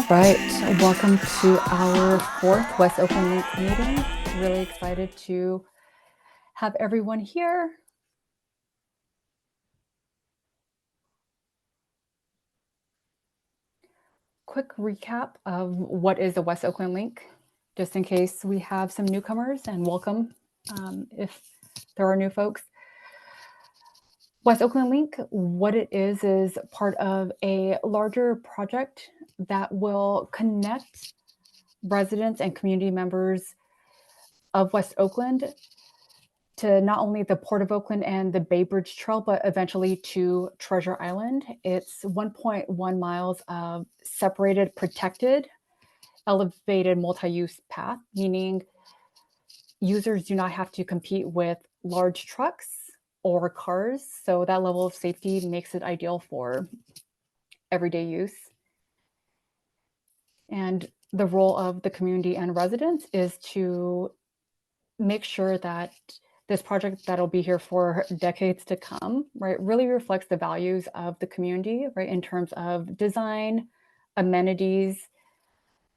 right, welcome to our fourth West Oakland Link meeting. Really excited to have everyone here. Quick recap of what is the West Oakland Link, just in case we have some newcomers, and welcome if there are new folks. West Oakland Link, what it is part of a larger project that will connect residents and community members of West Oakland to not only the Port of Oakland and the Bay Bridge Trail, but eventually to Treasure Island. It's 1.1 miles of separated, protected, elevated multi-use path, meaning users do not have to compete with large trucks or cars. So that level of safety makes it ideal for everyday use. And the role of the community and residents is to make sure that this project that'll be here for decades to come, right, really reflects the values of the community, right, in terms of design, amenities,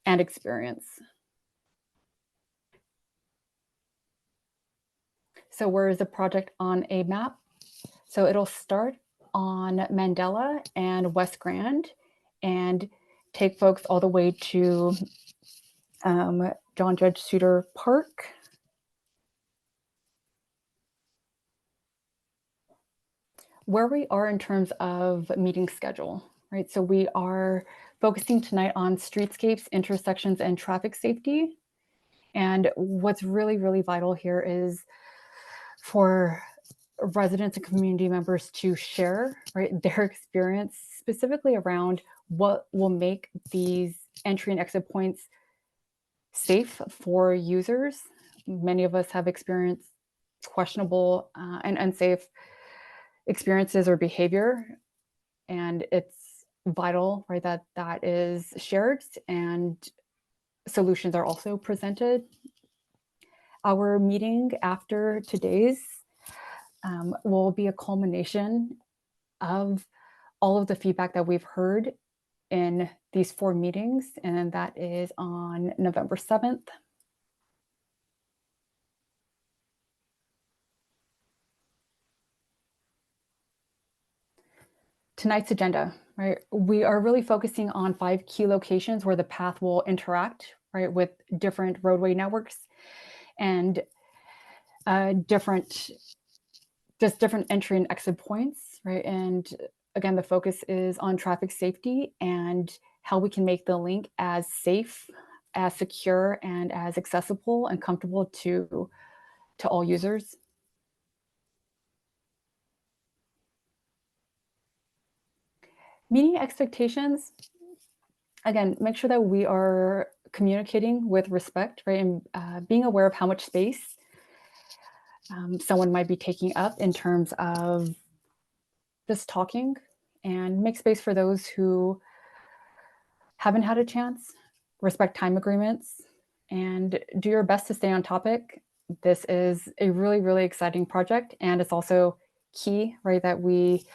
and experience. So where is the project on a map? So it'll start on Mandela and West Grand and take folks all the way to John Judge Souter Park. Where we are in terms of meeting schedule, right? So we are focusing tonight on streetscapes, intersections, and traffic safety. And what's really, really vital here is for residents and community members to share, right, their experience specifically around what will make these entry and exit points safe for users. Many of us have experienced questionable and unsafe experiences or behavior, and it's vital, right, that that is shared and solutions are also presented. Our meeting after today's will be a culmination of all of the feedback that we've heard in these 4 meetings, and that is on November 7th. Tonight's agenda, right? We are really focusing on 5 key locations where the path will interact, right, with different roadway networks and different entry and exit points, right? And again, the focus is on traffic safety and how we can make the link as safe, as secure, and as accessible and comfortable to all users. Meeting expectations, again, make sure that we are communicating with respect, right? And being aware of how much space someone might be taking up in terms of just talking, and make space for those who haven't had a chance, respect time agreements, and do your best to stay on topic. This is a really, really exciting project, and it's also key, right, that we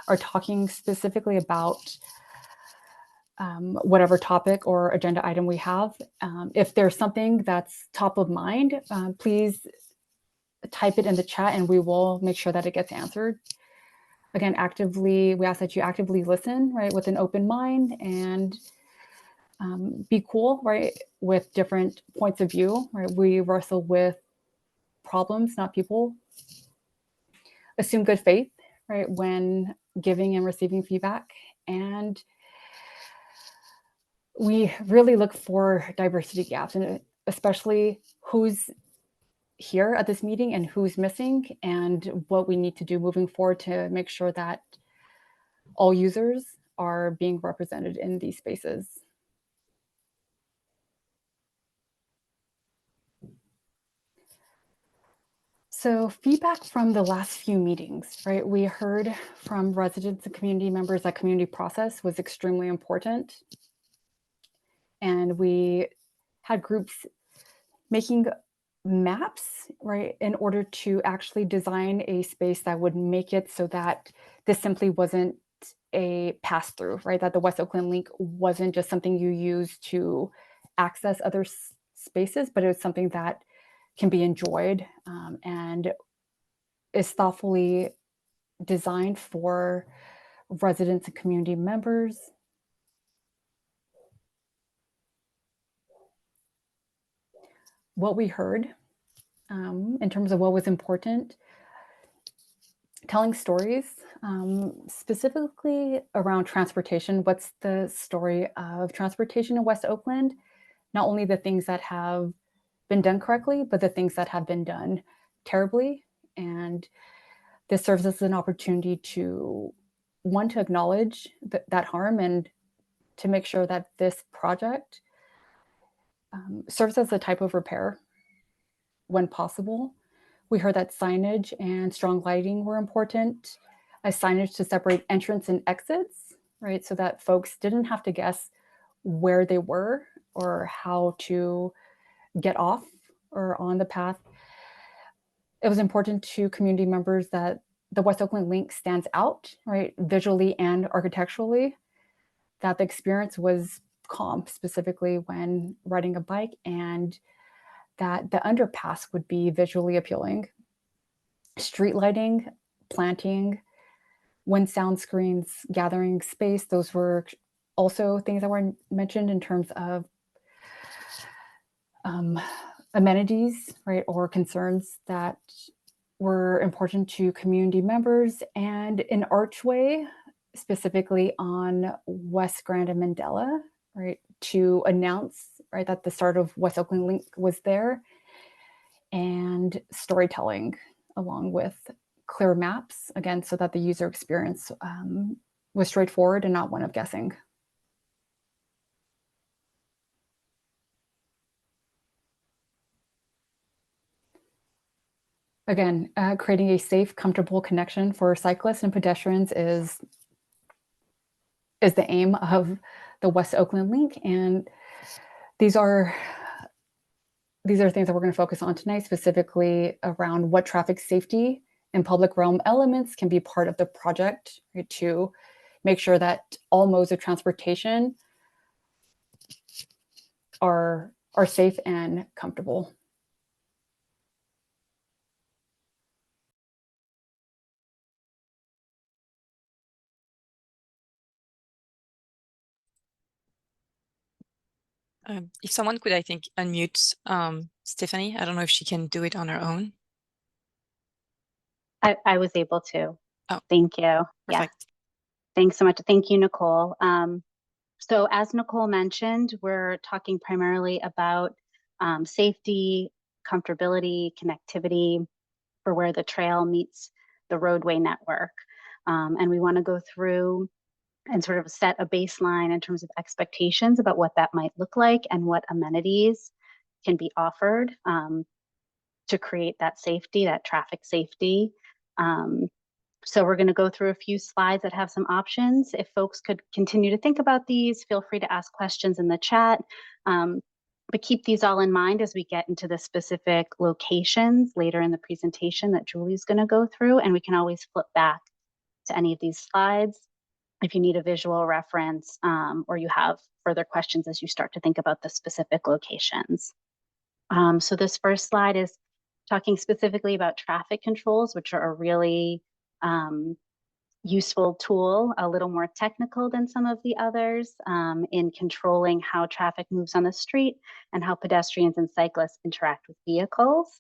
are talking specifically about whatever topic or agenda item we have. If there's something that's top of mind, please type it in the chat and we will make sure that it gets answered. Again, we ask that you actively listen, right, with an open mind, and be cool, right, with different points of view, right? We wrestle with problems, not people. Assume good faith, right, when giving and receiving feedback. And we really look for diversity gaps, and especially who's here at this meeting and who's missing, and what we need to do moving forward to make sure that all users are being represented in these spaces. So feedback from the last few meetings, right? We heard from residents and community members that community process was extremely important. And we had groups making maps, right, in order to actually design a space that would make it so that this simply wasn't a pass through, right? That the West Oakland link wasn't just something you use to access other spaces, but it was something that can be enjoyed and is thoughtfully designed for residents and community members. What we heard in terms of what was important, telling stories, specifically around transportation. What's the story of transportation in West Oakland? Not only the things that have been done correctly, but the things that have been done terribly. And this serves as an opportunity to, one, to acknowledge that harm and to make sure that this project serves as a type of repair when possible. We heard that signage and strong lighting were important, a signage to separate entrance and exits, right? So that folks didn't have to guess where they were or how to get off or on the path. It was important to community members that the West Oakland link stands out, right, visually and architecturally, that the experience was calm, specifically when riding a bike, and that the underpass would be visually appealing. Street lighting, planting, wind sound screens, gathering space, those were also things that were mentioned in terms of amenities, right, or concerns that were important to community members, and an archway specifically on West Grand and Mandela, right, to announce, right, that the start of West Oakland Link was there, and storytelling along with clear maps, again, so that the user experience was straightforward and not one of guessing. Again, creating a safe, comfortable connection for cyclists and pedestrians is the aim of the West Oakland Link. And these are things that we're going to focus on tonight, specifically around what traffic safety and public realm elements can be part of the project, right, to make sure that all modes of transportation are safe and comfortable. If someone could, I think, unmute Stephanie. I don't know if she can do it on her own. I was able to. Oh, thank you. Perfect. Yeah. Thanks so much. Thank you, Nicole. So as Nicole mentioned, we're talking primarily about safety, comfortability, connectivity for where the trail meets the roadway network. And we want to go through and sort of set a baseline in terms of expectations about what that might look like and what amenities can be offered to create that safety, that traffic safety. So we're going to go through a few slides that have some options. If folks could continue to think about these, feel free to ask questions in the chat. But keep these all in mind as we get into the specific locations later in the presentation that Julie's going to go through. And we can always flip back to any of these slides if you need a visual reference or you have further questions as you start to think about the specific locations. So this first slide is talking specifically about traffic controls, which are a really useful tool, a little more technical than some of the others in controlling how traffic moves on the street and how pedestrians and cyclists interact with vehicles.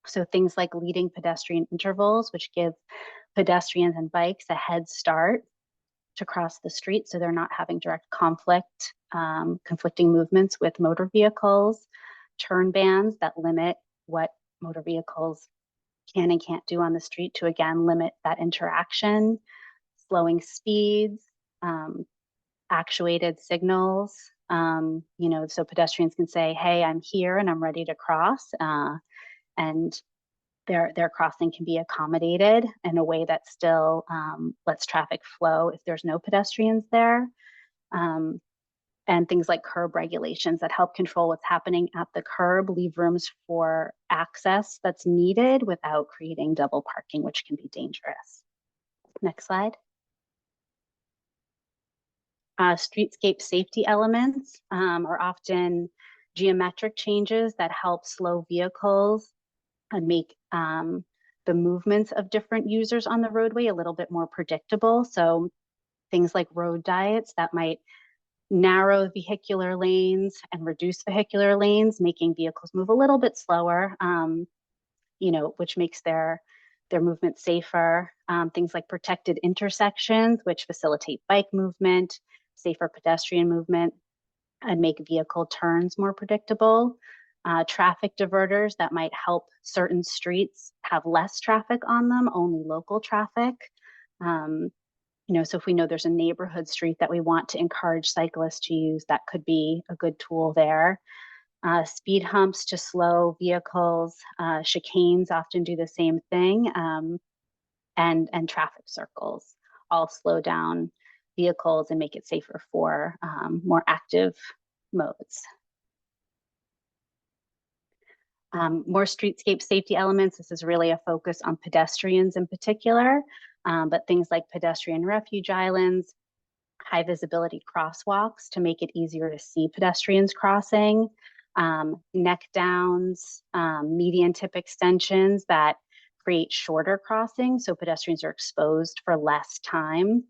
So things like leading pedestrian intervals, which give pedestrians and bikes a head start to cross the street so they're not having direct conflicting movements with motor vehicles, turn bans that limit what motor vehicles can and can't do on the street to, again, limit that interaction, slowing speeds, actuated signals, so pedestrians can say, hey, I'm here and I'm ready to cross, and their crossing can be accommodated in a way that still lets traffic flow if there's no pedestrians there. And things like curb regulations that help control what's happening at the curb, leave rooms for access that's needed without creating double parking, which can be dangerous. Next slide. Streetscape safety elements are often geometric changes that help slow vehicles and make the movements of different users on the roadway a little bit more predictable. So things like road diets that might narrow vehicular lanes and reduce vehicular lanes, making vehicles move a little bit slower, which makes their movement safer. Things like protected intersections, which facilitate bike movement, safer pedestrian movement, and make vehicle turns more predictable. Traffic diverters that might help certain streets have less traffic on them, only local traffic. So if we know there's a neighborhood street that we want to encourage cyclists to use, that could be a good tool there. Speed humps to slow vehicles, chicanes often do the same thing, and traffic circles all slow down vehicles and make it safer for more active modes. More streetscape safety elements. This is really a focus on pedestrians in particular, but things like pedestrian refuge islands, high visibility crosswalks to make it easier to see pedestrians crossing, neck downs, median tip extensions that create shorter crossings so pedestrians are exposed for less time,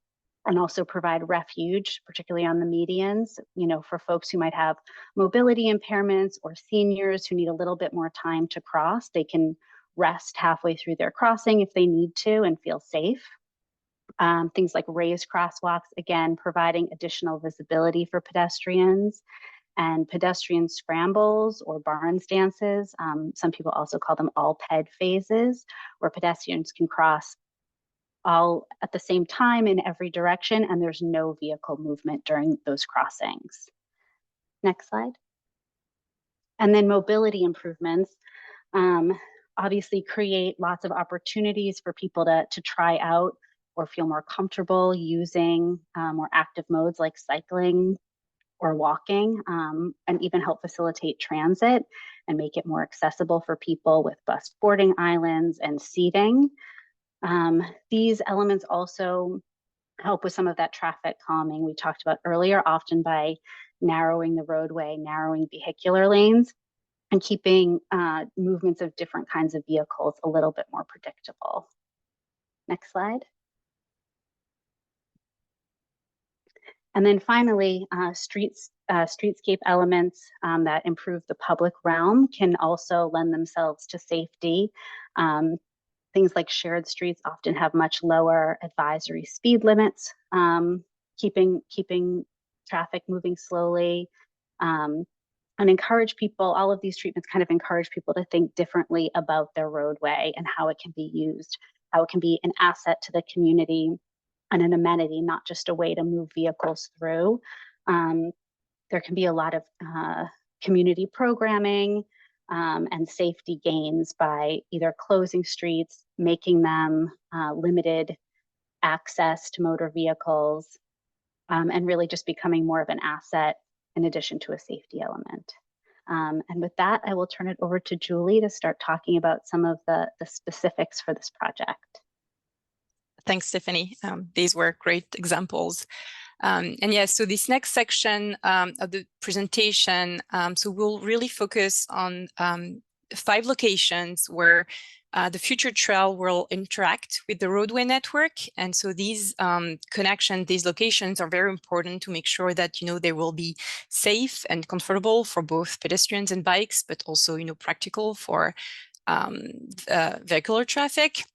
and also provide refuge, particularly on the medians, for folks who might have mobility impairments or seniors who need a little bit more time to cross. They can rest halfway through their crossing if they need to and feel safe. Things like raised crosswalks, again, providing additional visibility for pedestrians, and pedestrian scrambles or barn stances. Some people also call them all ped phases, where pedestrians can cross all at the same time in every direction, and there's no vehicle movement during those crossings. Next slide. And then mobility improvements obviously create lots of opportunities for people to try out or feel more comfortable using more active modes like cycling or walking, and even help facilitate transit and make it more accessible for people with bus boarding islands and seating. These elements also help with some of that traffic calming we talked about earlier, often by narrowing the roadway, narrowing vehicular lanes, and keeping movements of different kinds of vehicles a little bit more predictable. Next slide. And then finally, streetscape elements that improve the public realm can also lend themselves to safety. Things like shared streets often have much lower advisory speed limits, keeping traffic moving slowly, and encourage people. All of these treatments kind of encourage people to think differently about their roadway and how it can be used, how it can be an asset to the community and an amenity, not just a way to move vehicles through. There can be a lot of community programming and safety gains by either closing streets, making them limited access to motor vehicles, and really just becoming more of an asset in addition to a safety element. And with that, I will turn it over to Julie to start talking about some of the specifics for this project. Thanks, Stephanie. These were great examples. And yeah, so this next section of the presentation, so we'll really focus on 5 locations where the future trail will interact with the roadway network. And so these connections, these locations are very important to make sure that, they will be safe and comfortable for both pedestrians and bikes, but also, practical for vehicular traffic.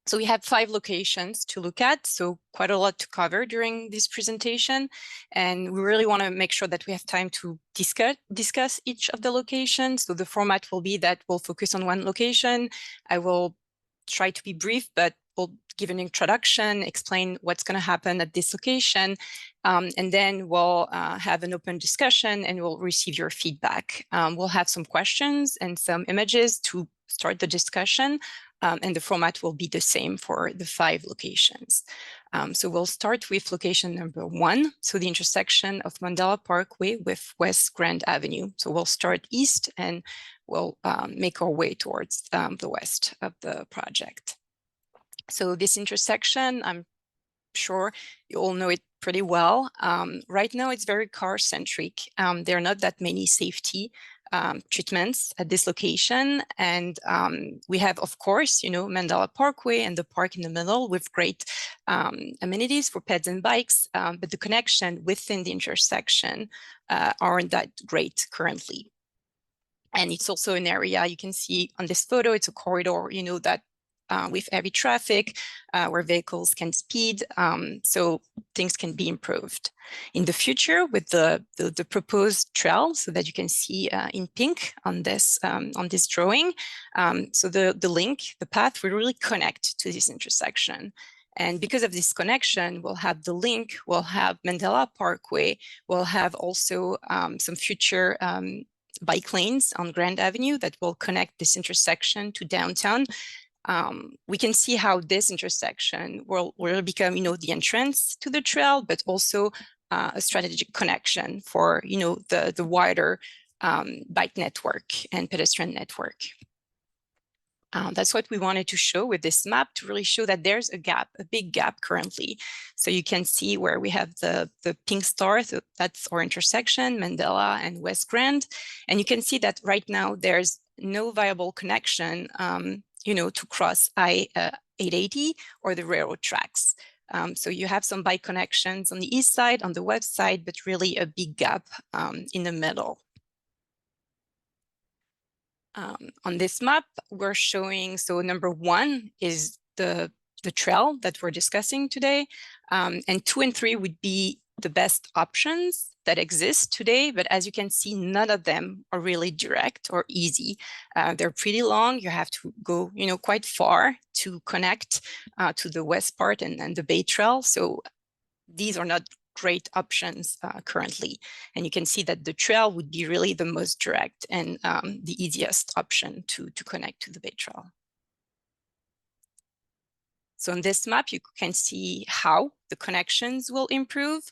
So we have 5 locations to look at, so quite a lot to cover during this presentation. And we really want to make sure that we have time to discuss each of the locations. So the format will be that we'll focus on one location. I will try to be brief, but we'll give an introduction, explain what's going to happen at this location, and then we'll have an open discussion and we'll receive your feedback. We'll have some questions and some images to start the discussion. And the format will be the same for the 5 locations. So we'll start with location number 1, so the intersection of Mandela Parkway with West Grand Avenue. So we'll start east and we'll make our way towards the west of the project. So this intersection, I'm sure you all know it pretty well. Right now, it's very car-centric. There are not that many safety treatments at this location. And we have, of course, Mandela Parkway and the park in the middle with great amenities for pets and bikes, but the connection within the intersection aren't that great currently. And it's also an area you can see on this photo, it's a corridor, that with heavy traffic, where vehicles can speed, so things can be improved. In the future, with the proposed trail, so that you can see in pink on this drawing, so the path will really connect to this intersection. And because of this connection, we'll have the link, we'll have Mandela Parkway, we'll have also some future bike lanes on Grand Avenue that will connect this intersection to downtown. We can see how this intersection will become, the entrance to the trail, but also a strategic connection for, the wider bike network and pedestrian network. That's what we wanted to show with this map, to really show that there's a gap, a big gap currently. So you can see where we have the pink star, so that's our intersection, Mandela and West Grand. And you can see that right now there's no viable connection to cross I-880 or the railroad tracks. So you have some bike connections on the east side, on the west side, but really a big gap in the middle. On this map, we're showing, so number one is the trail that we're discussing today, and 2 and 3 would be the best options that exist today, but as you can see, none of them are really direct or easy. They're pretty long. You have to go, quite far to connect to the west part and the Bay Trail. So these are not great options currently. And you can see that the trail would be really the most direct and the easiest option to connect to the Bay Trail. So on this map, you can see how the connections will improve.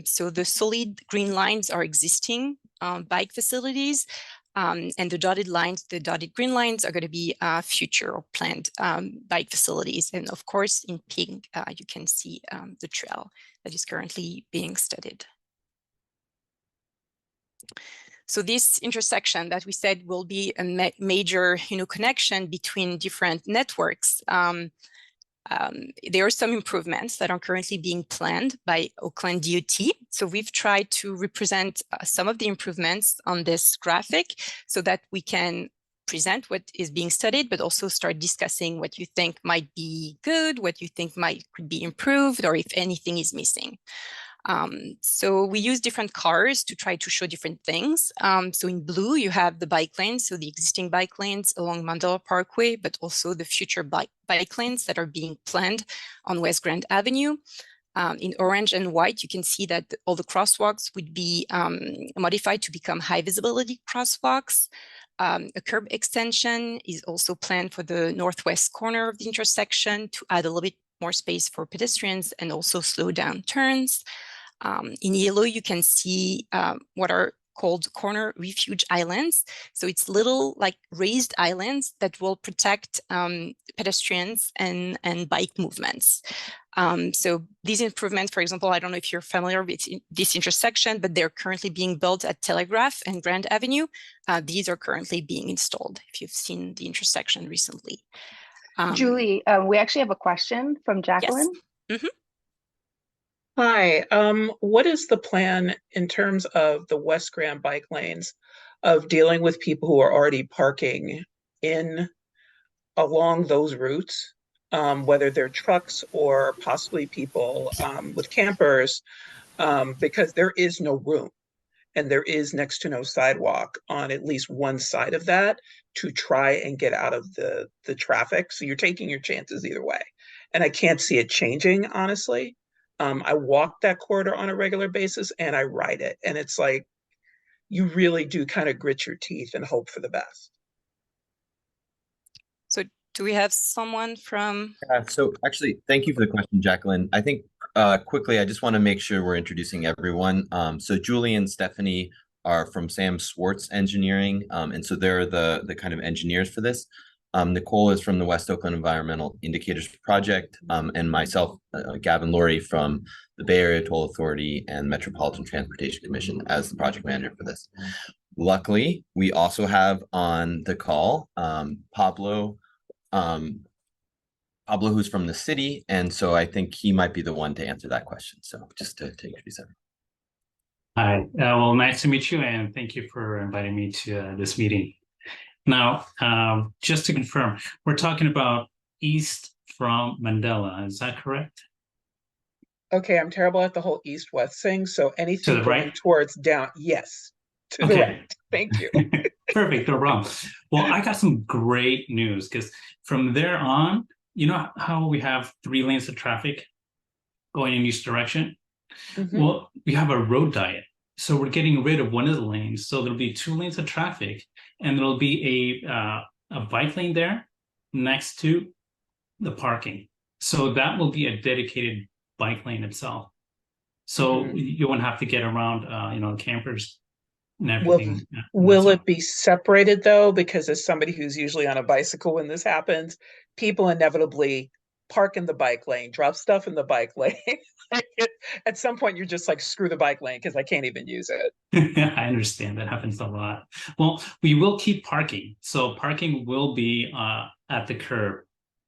So the solid green lines are existing bike facilities, and the dotted lines, the dotted green lines are going to be future or planned bike facilities. And of course, in pink, you can see the trail that is currently being studied. So this intersection that we said will be a major connection between different networks. There are some improvements that are currently being planned by Oakland DOT. So we've tried to represent some of the improvements on this graphic so that we can present what is being studied, but also start discussing what you think might be good, what you think could be improved, or if anything is missing. So we use different colors to try to show different things. So in blue, you have the bike lanes, so the existing bike lanes along Mandela Parkway, but also the future bike lanes that are being planned on West Grand Avenue. In orange and white, you can see that all the crosswalks would be modified to become high visibility crosswalks. A curb extension is also planned for the northwest corner of the intersection to add a little bit more space for pedestrians and also slow down turns. In yellow, you can see what are called corner refuge islands. So it's little like raised islands that will protect pedestrians and bike movements. So these improvements, for example, I don't know if you're familiar with this intersection, but they're currently being built at Telegraph and Grand Avenue. These are currently being installed, if you've seen the intersection recently. Julie, we actually have a question from Jacqueline. Yes. Mm-hmm. Hi, what is the plan in terms of the West Grand bike lanes of dealing with people who are already parking along those routes, whether they're trucks or possibly people with campers, because there is no room and there is next to no sidewalk on at least one side of that to try and get out of the traffic. So you're taking your chances either way. And I can't see it changing, honestly. I walk that corridor on a regular basis and I ride it. And it's like, you really do kind of grit your teeth and hope for the best. So do we have someone from? So actually, thank you for the question, Jacqueline. I think quickly, I just want to make sure we're introducing everyone. So Julie and Stephanie are from Sam Swartz Engineering. And so they're the kind of engineers for this. Nicole is from the West Oakland Environmental Indicators Project, and myself, Gavin Laurie, from the Bay Area Toll Authority and Metropolitan Transportation Commission as the project manager for this. Luckily, we also have on the call Pablo, who's from the city, and so I think he might be the one to answer that question. So just to introduce him. Hi, well, nice to meet you, and thank you for inviting me to this meeting. Now, just to confirm, we're talking about east from Mandela, is that correct? Okay, I'm terrible at the whole east-west thing, so anything the going right? towards down, yes, to the right. Thank you. Perfect, no problem. Well, I got some great news because from there on, you know how we have 3 lanes of traffic going in each direction? Well, we have a road diet. So we're getting rid of one of the lanes. So there'll be 2 lanes of traffic, and there'll be a bike lane there next to the parking. So that will be a dedicated bike lane itself. So you won't have to get around, you know, campers and everything. Will it be separated though? Because as somebody who's usually on a bicycle when this happens, people inevitably park in the bike lane, drop stuff in the bike lane. At some point, you're just like, screw the bike lane because I can't even use it. I understand that happens a lot. Well, we will keep parking. So parking will be at the curb.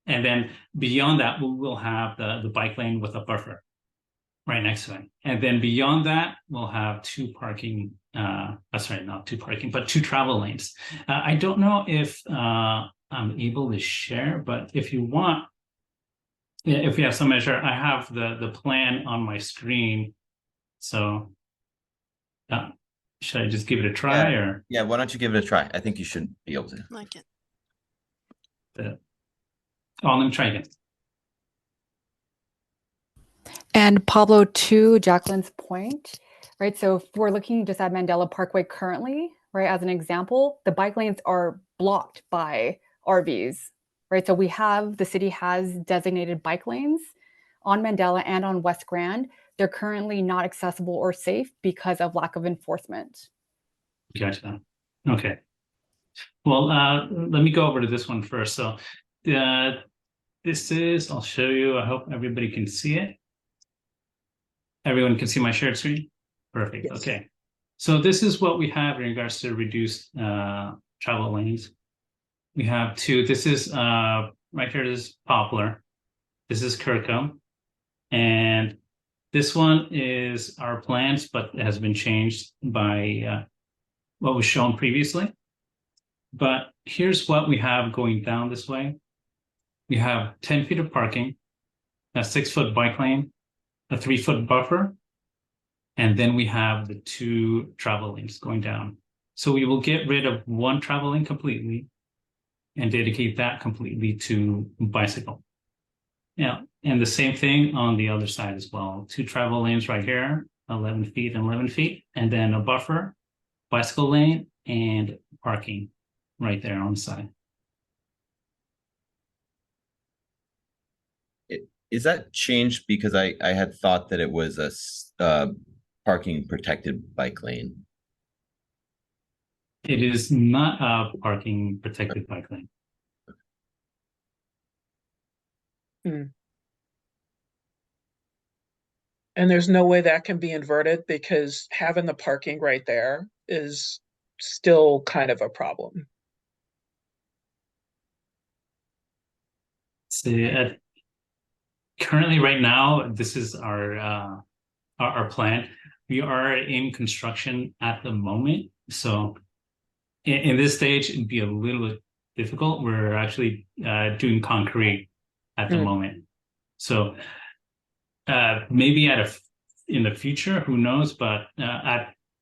And then beyond that, we will have the bike lane with a buffer right next to it. And then beyond that, we'll have 2 parking, sorry, not 2 parking, but 2 travel lanes. I don't know if I'm able to share, but if you want, if we have some measure, I have the plan on my screen. So should I just give it a try or? Yeah, why don't you give it a try? I think you should be able to. Like it. Oh, let me try again. And Pablo, to Jacqueline's point, right? So if we're looking just at Mandela Parkway currently, right, as an example, the bike lanes are blocked by RVs, right? So the city has designated bike lanes on Mandela and on West Grand. They're currently not accessible or safe because of lack of enforcement. Gotcha. Okay. Well, let me go over to this one first. So this is, I'll show you, I hope everybody can see it. Everyone can see my shared screen? Perfect, yes. Okay. So this is what we have in regards to reduced travel lanes. We have 2, this is, right here is Poplar. This is Kirkham. And this one is our plans, but it has been changed by what was shown previously. But here's what we have going down this way. We have 10 feet of parking, a 6-foot bike lane, a 3-foot buffer, and then we have the 2 travel lanes going down. So we will get rid of 1 travel lane completely and dedicate that completely to bicycle. Yeah, and the same thing on the other side as well. 2 travel lanes right here, 11 feet and 11 feet, and then a buffer, bicycle lane, and parking right there on the side. Is that changed because I had thought that it was a parking protected bike lane? It is not a parking protected bike lane. And there's no way that can be inverted because having the parking right there is still kind of a problem. See, currently, right now, this is our plan. We are in construction at the moment, so in this stage, it'd be a little bit difficult. We're actually doing concrete at the moment, so maybe in the future, who knows? But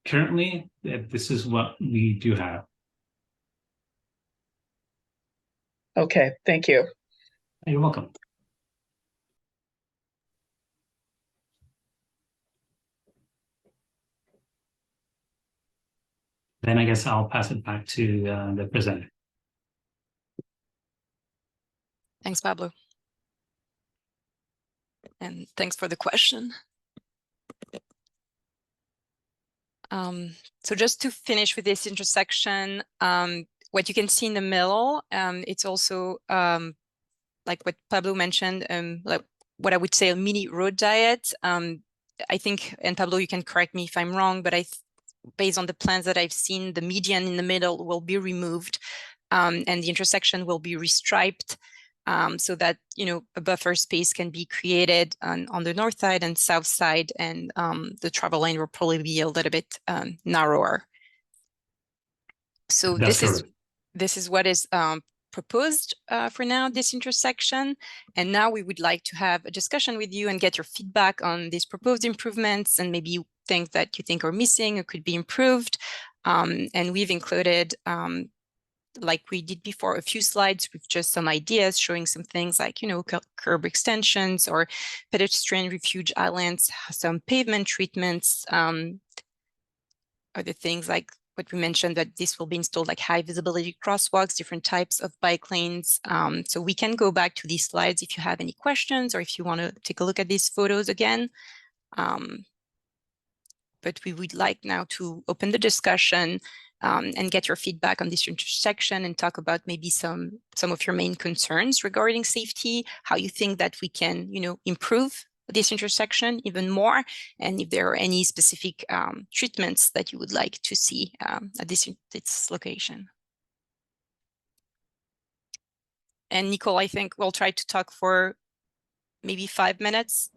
currently, this is what we do have. Okay, thank you. You're welcome. Then I guess I'll pass it back to the presenter. Thanks, Pablo. And thanks for the question. So just to finish with this intersection, what you can see in the middle, it's also like what Pablo mentioned, like what I would say a mini road diet. I think, and Pablo, you can correct me if I'm wrong, but based on the plans that I've seen, the median in the middle will be removed, and the intersection will be restriped, so that, you know, a buffer space can be created on the north side and south side, and the travel lane will probably be a little bit narrower. So That's this is what is proposed for now, this intersection. And now we would like to have a discussion with you and get your feedback on these proposed improvements, and maybe things that you think are missing or could be improved. And we've included, like we did before, a few slides with just some ideas showing some things like, you know, curb extensions or pedestrian refuge islands, some pavement treatments, other things like what we mentioned, that this will be installed like high visibility crosswalks, different types of bike lanes. So we can go back to these slides if you have any questions, or if you want to take a look at these photos again. But we would like now to open the discussion and get your feedback on this intersection, and talk about maybe some of your main concerns regarding safety, how you think that we can, you know, improve this intersection even more, and if there are any specific treatments that you would like to see at this location. And Nicole, I think we'll try to talk for maybe 5 minutes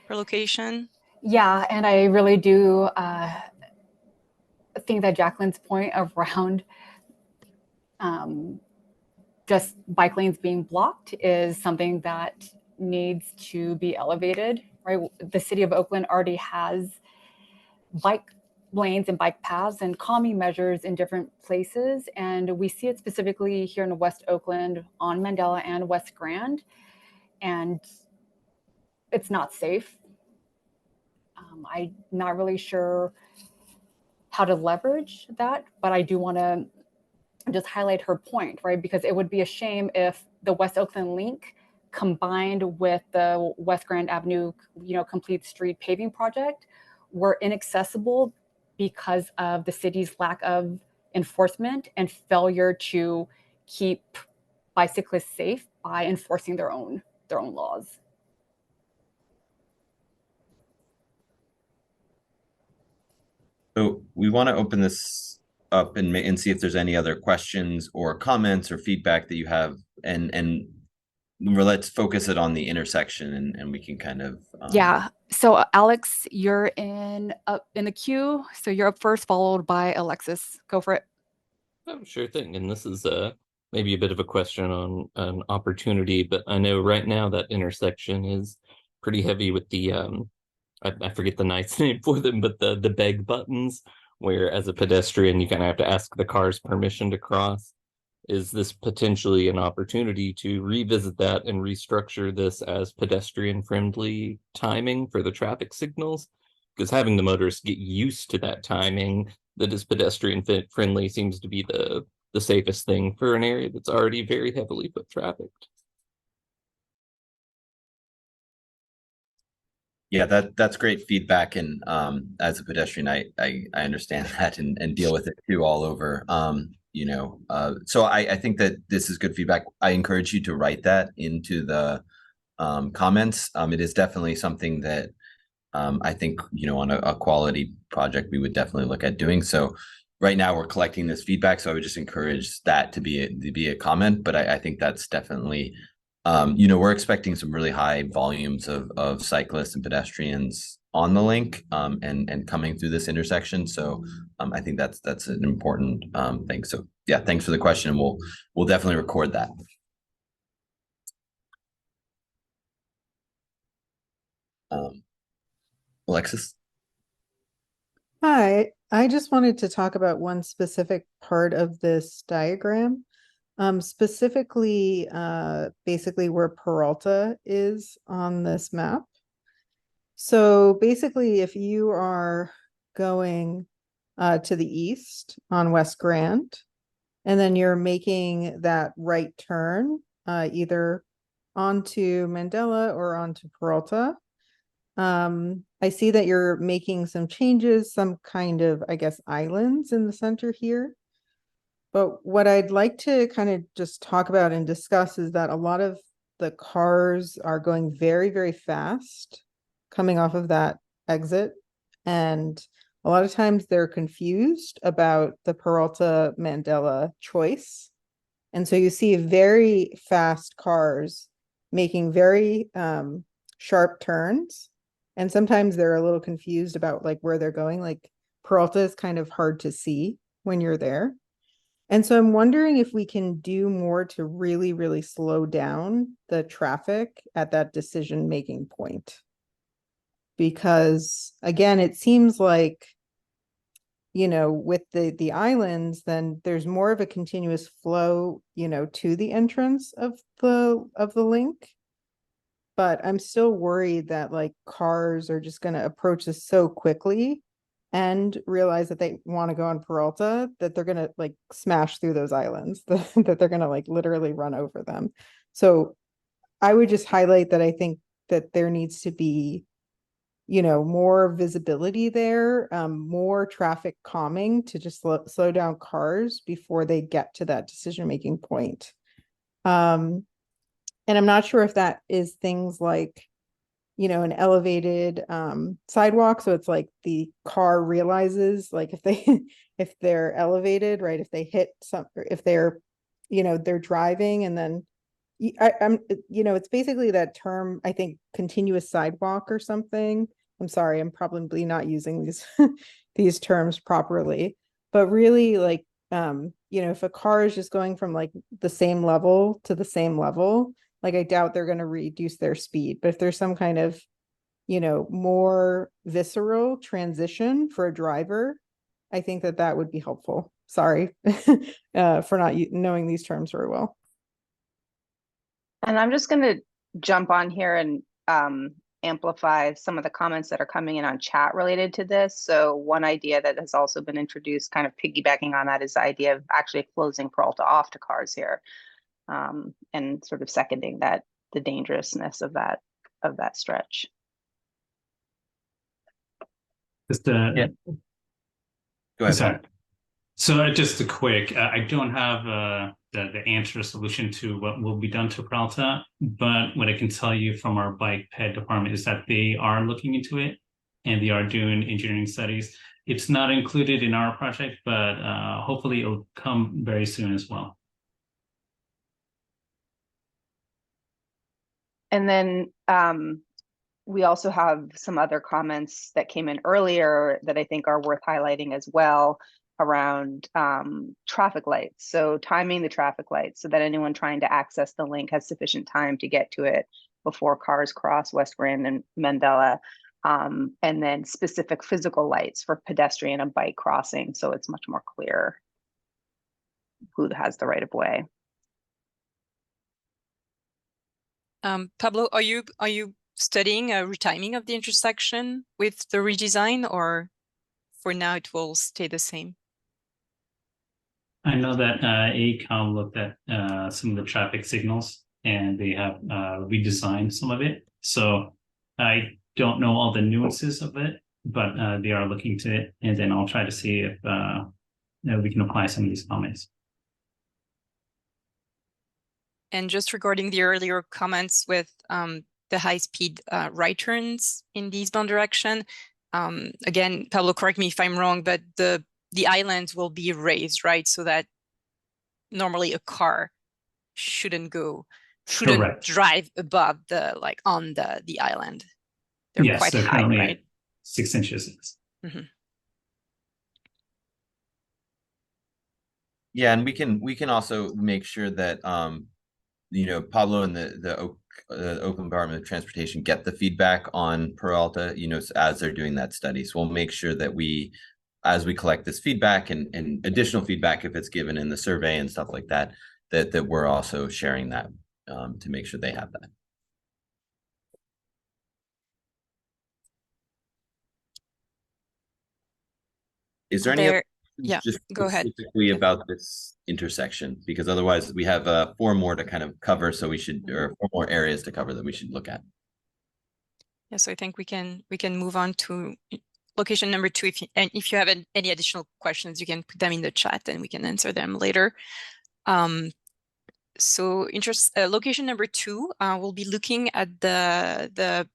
per location. Yeah, and I really do think that Jacqueline's point around just bike lanes being blocked is something that needs to be elevated, right? The city of Oakland already has bike lanes and bike paths and calming measures in different places. And we see it specifically here in West Oakland on Mandela and West Grand. And it's not safe. I'm not really sure how to leverage that, but I do want to just highlight her point, right? Because it would be a shame if the West Oakland link combined with the West Grand Avenue, you know, complete street paving project were inaccessible because of the city's lack of enforcement and failure to keep bicyclists safe by enforcing their own laws. So we want to open this up and see if there's any other questions or comments or feedback that you have, and let's focus it on the intersection, and we can kind of yeah. So Alex, you're up in the queue, so you're up first, followed by Alexis. Go for it. Oh, sure thing. And this is maybe a bit of a question on an opportunity, but I know right now that intersection is pretty heavy with the I forget the nice name for them, but the beg buttons, where as a pedestrian you kind of have to ask the car's permission to cross. Is this potentially an opportunity to revisit that and restructure this as pedestrian friendly timing for the traffic signals? Because having the motorists get used to that timing that is pedestrian friendly seems to be the safest thing for an area that's already very heavily foot trafficked. Yeah, that's great feedback, and as a pedestrian, I understand that and deal with it too all over. You know, so I think that this is good feedback. I encourage you to write that into the comments. It is definitely something that I think, you know, on a quality project we would definitely look at doing. So right now we're collecting this feedback, so I would just encourage that to be a comment. But I think that's definitely, you know, we're expecting some really high volumes of cyclists and pedestrians on the link and coming through this intersection. So I think that's an important thing. So yeah, thanks for the question. We'll definitely record that. Alexis? Hi, I just wanted to talk about one specific part of this diagram. Specifically, basically where Peralta is on this map. So basically, if you are going to the east on West Grand, and then you're making that right turn, either onto Mandela or onto Peralta, I see that you're making some changes, some kind of, I guess, islands in the center here. But what I'd like to kind of just talk about and discuss is that a lot of the cars are going very, very fast coming off of that exit. And a lot of times they're confused about the Peralta Mandela choice. And so you see very fast cars making very sharp turns. And sometimes they're a little confused about like where they're going. Like Peralta is kind of hard to see when you're there. And so I'm wondering if we can do more to really, really slow down the traffic at that decision-making point. Because again, it seems like, you know, with the islands, then there's more of a continuous flow, you know, to the entrance of the link. But I'm still worried that like cars are just going to approach this so quickly and realize that they want to go on Peralta, that they're going to like smash through those islands, that they're going to like literally run over them. So I would just highlight that I think that there needs to be, you know, more visibility there, more traffic calming to just slow down cars before they get to that decision-making point. And I'm not sure if that is things like, you know, an elevated sidewalk. So it's like the car realizes like if they're elevated, right? If they hit if they're, you know, they're driving and then I'm, you know, it's basically that term, I think, continuous sidewalk or something. I'm sorry, I'm probably not using these these terms properly, but really like, you know, if a car is just going from like the same level to the same level, like I doubt they're going to reduce their speed. But if there's some kind of, you know, more visceral transition for a driver, I think that that would be helpful. Sorry for not knowing these terms very well. And I'm just going to jump on here and amplify some of the comments that are coming in on chat related to this. So one idea that has also been introduced, kind of piggybacking on that, is the idea of actually closing Peralta off to cars here, and sort of seconding that, the dangerousness of that stretch. Just Yeah. Go ahead. sorry. So just a quick, I don't have the answer solution to what will be done to Peralta, but what I can tell you from our bike ped department is that they are looking into it and they are doing engineering studies. It's not included in our project, but hopefully it'll come very soon as well. And then we also have some other comments that came in earlier that I think are worth highlighting as well, around traffic lights. So timing the traffic lights so that anyone trying to access the link has sufficient time to get to it before cars cross West Grand and Mandela. And then specific physical lights for pedestrian and bike crossing, so it's much more clear who has the right of way. Pablo, are you studying a retiming of the intersection with the redesign, or for now it will stay the same? I know that AECOM looked at some of the traffic signals and they have redesigned some of it. So I don't know all the nuances of it, but they are looking to it. And then I'll try to see if we can apply some of these comments. And just regarding the earlier comments with the high-speed right turns in the eastbound direction, again, Pablo, correct me if I'm wrong, but the islands will be raised, right? So that normally a car shouldn't Correct. drive above on the island. They're Yes, quite they're high, currently right? 6 inches. Mm-hmm. Yeah, and we can also make sure that you know, Pablo and the Oakland Department of Transportation get the feedback on Peralta, you know, as they're doing that study. So we'll make sure that as we collect this feedback and additional feedback, if it's given in the survey and stuff like that, that we're also sharing that to make sure they have that. Is there any other just go ahead. Specifically about this intersection? Because otherwise we have 4 more to kind of cover, so we should, or 4 more areas to cover that we should look at. Yeah, so I think we can move on to location number 2. If you have any additional questions, you can put them in the chat and we can answer them later. So location number 2, we'll be looking at the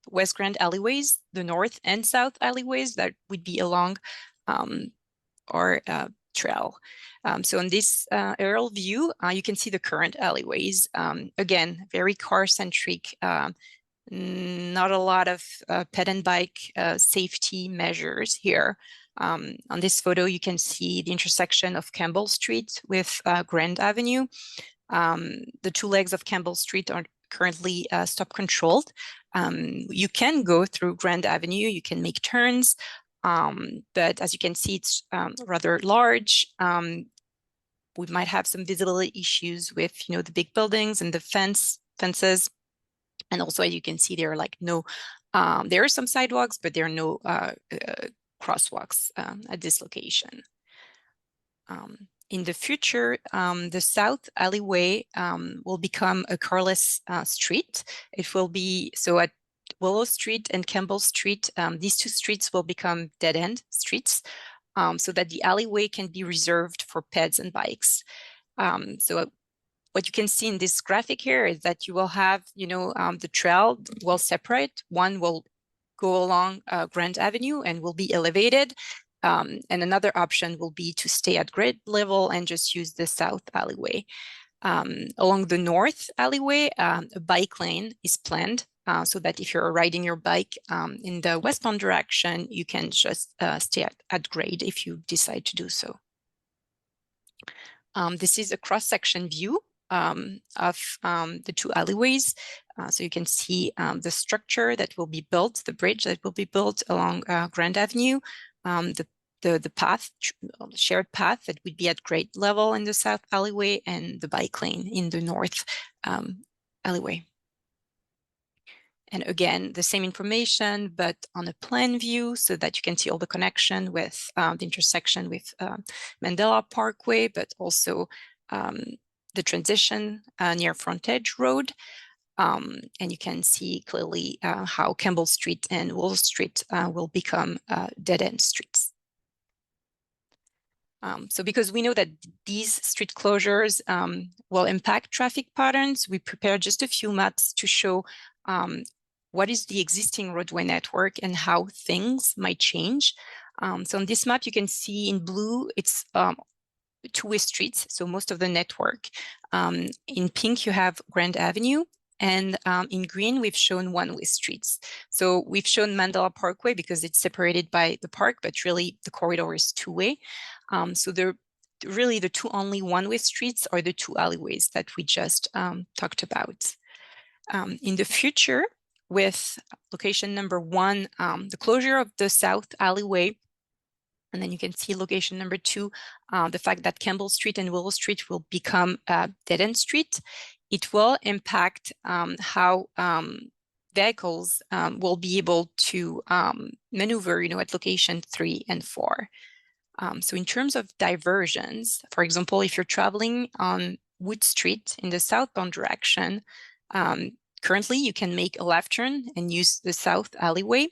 West Grand alleyways, the north and south alleyways that would be along our trail. So in this aerial view, you can see the current alleyways. Again, very car-centric, not a lot of ped and bike safety measures here. On this photo, you can see the intersection of Campbell Street with Grand Avenue. The two legs of Campbell Street are currently stop controlled. You can go through Grand Avenue, you can make turns, but as you can see, it's rather large. We might have some visibility issues with, the big buildings and the fences. And also, as you can see, there are like no, there are some sidewalks, but there are no crosswalks at this location. In the future, the south alleyway will become a carless street. It will be, so at Willow Street and Campbell Street, these two streets will become dead-end streets, so that the alleyway can be reserved for peds and bikes. So what you can see in this graphic here is that you will have, the trail will separate. One will go along Grand Avenue and will be elevated. And another option will be to stay at grade level and just use the south alleyway. Along the north alleyway, a bike lane is planned so that if you're riding your bike in the westbound direction, you can just stay at grade if you decide to do so. This is a cross-section view of the two alleyways. So you can see the structure that will be built, the bridge that will be built along Grand Avenue, the path, shared path that would be at grade level in the south alleyway, and the bike lane in the north alleyway. And again, the same information, but on a plan view so that you can see all the connection with the intersection with Mandela Parkway, but also the transition near Frontage Road. And you can see clearly how Campbell Street and Willow Street will become dead-end streets. So because we know that these street closures will impact traffic patterns, we prepared just a few maps to show what is the existing roadway network and how things might change. So on this map, you can see in blue, it's two-way streets, so most of the network. In pink, you have Grand Avenue, and in green, we've shown one-way streets. So we've shown Mandela Parkway because it's separated by the park, but really the corridor is two-way. So really the two only one-way streets are the two alleyways that we just talked about. In the future, with location number 1, the closure of the south alleyway, and then you can see location number 2, the fact that Campbell Street and Willow Street will become a dead-end street. It will impact how vehicles will be able to maneuver, at location 3 and 4. So in terms of diversions, for example, if you're traveling on Wood Street in the southbound direction, currently you can make a left turn and use the south alleyway.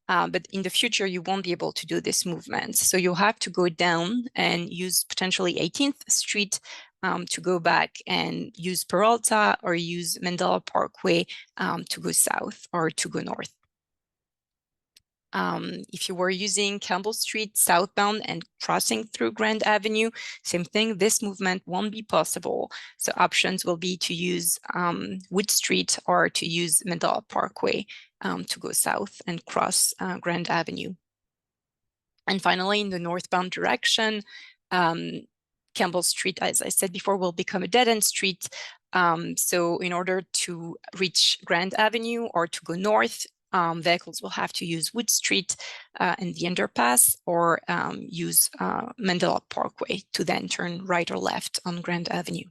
But in the future, you won't be able to do this movement. So you'll have to go down and use potentially 18th Street to go back and use Peralta or use Mandela Parkway to go south or to go north. If you were using Campbell Street southbound and crossing through Grand Avenue, same thing, this movement won't be possible. So options will be to use Wood Street or to use Mandela Parkway to go south and cross Grand Avenue. And finally, in the northbound direction, Campbell Street, as I said before, will become a dead-end street. So in order to reach Grand Avenue or to go north, vehicles will have to use Wood Street and the underpass, or use Mandela Parkway to then turn right or left on Grand Avenue.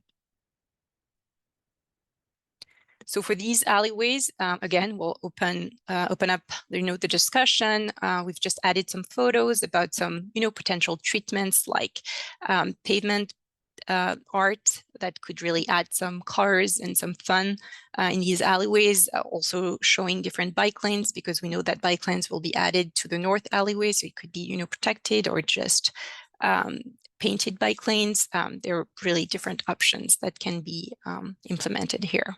So for these alleyways, again, we'll open up the discussion. We've just added some photos about some potential treatments like pavement art that could really add some colors and some fun in these alleyways, also showing different bike lanes, because we know that bike lanes will be added to the north alleyway, so it could be protected or just painted bike lanes. There are really different options that can be implemented here.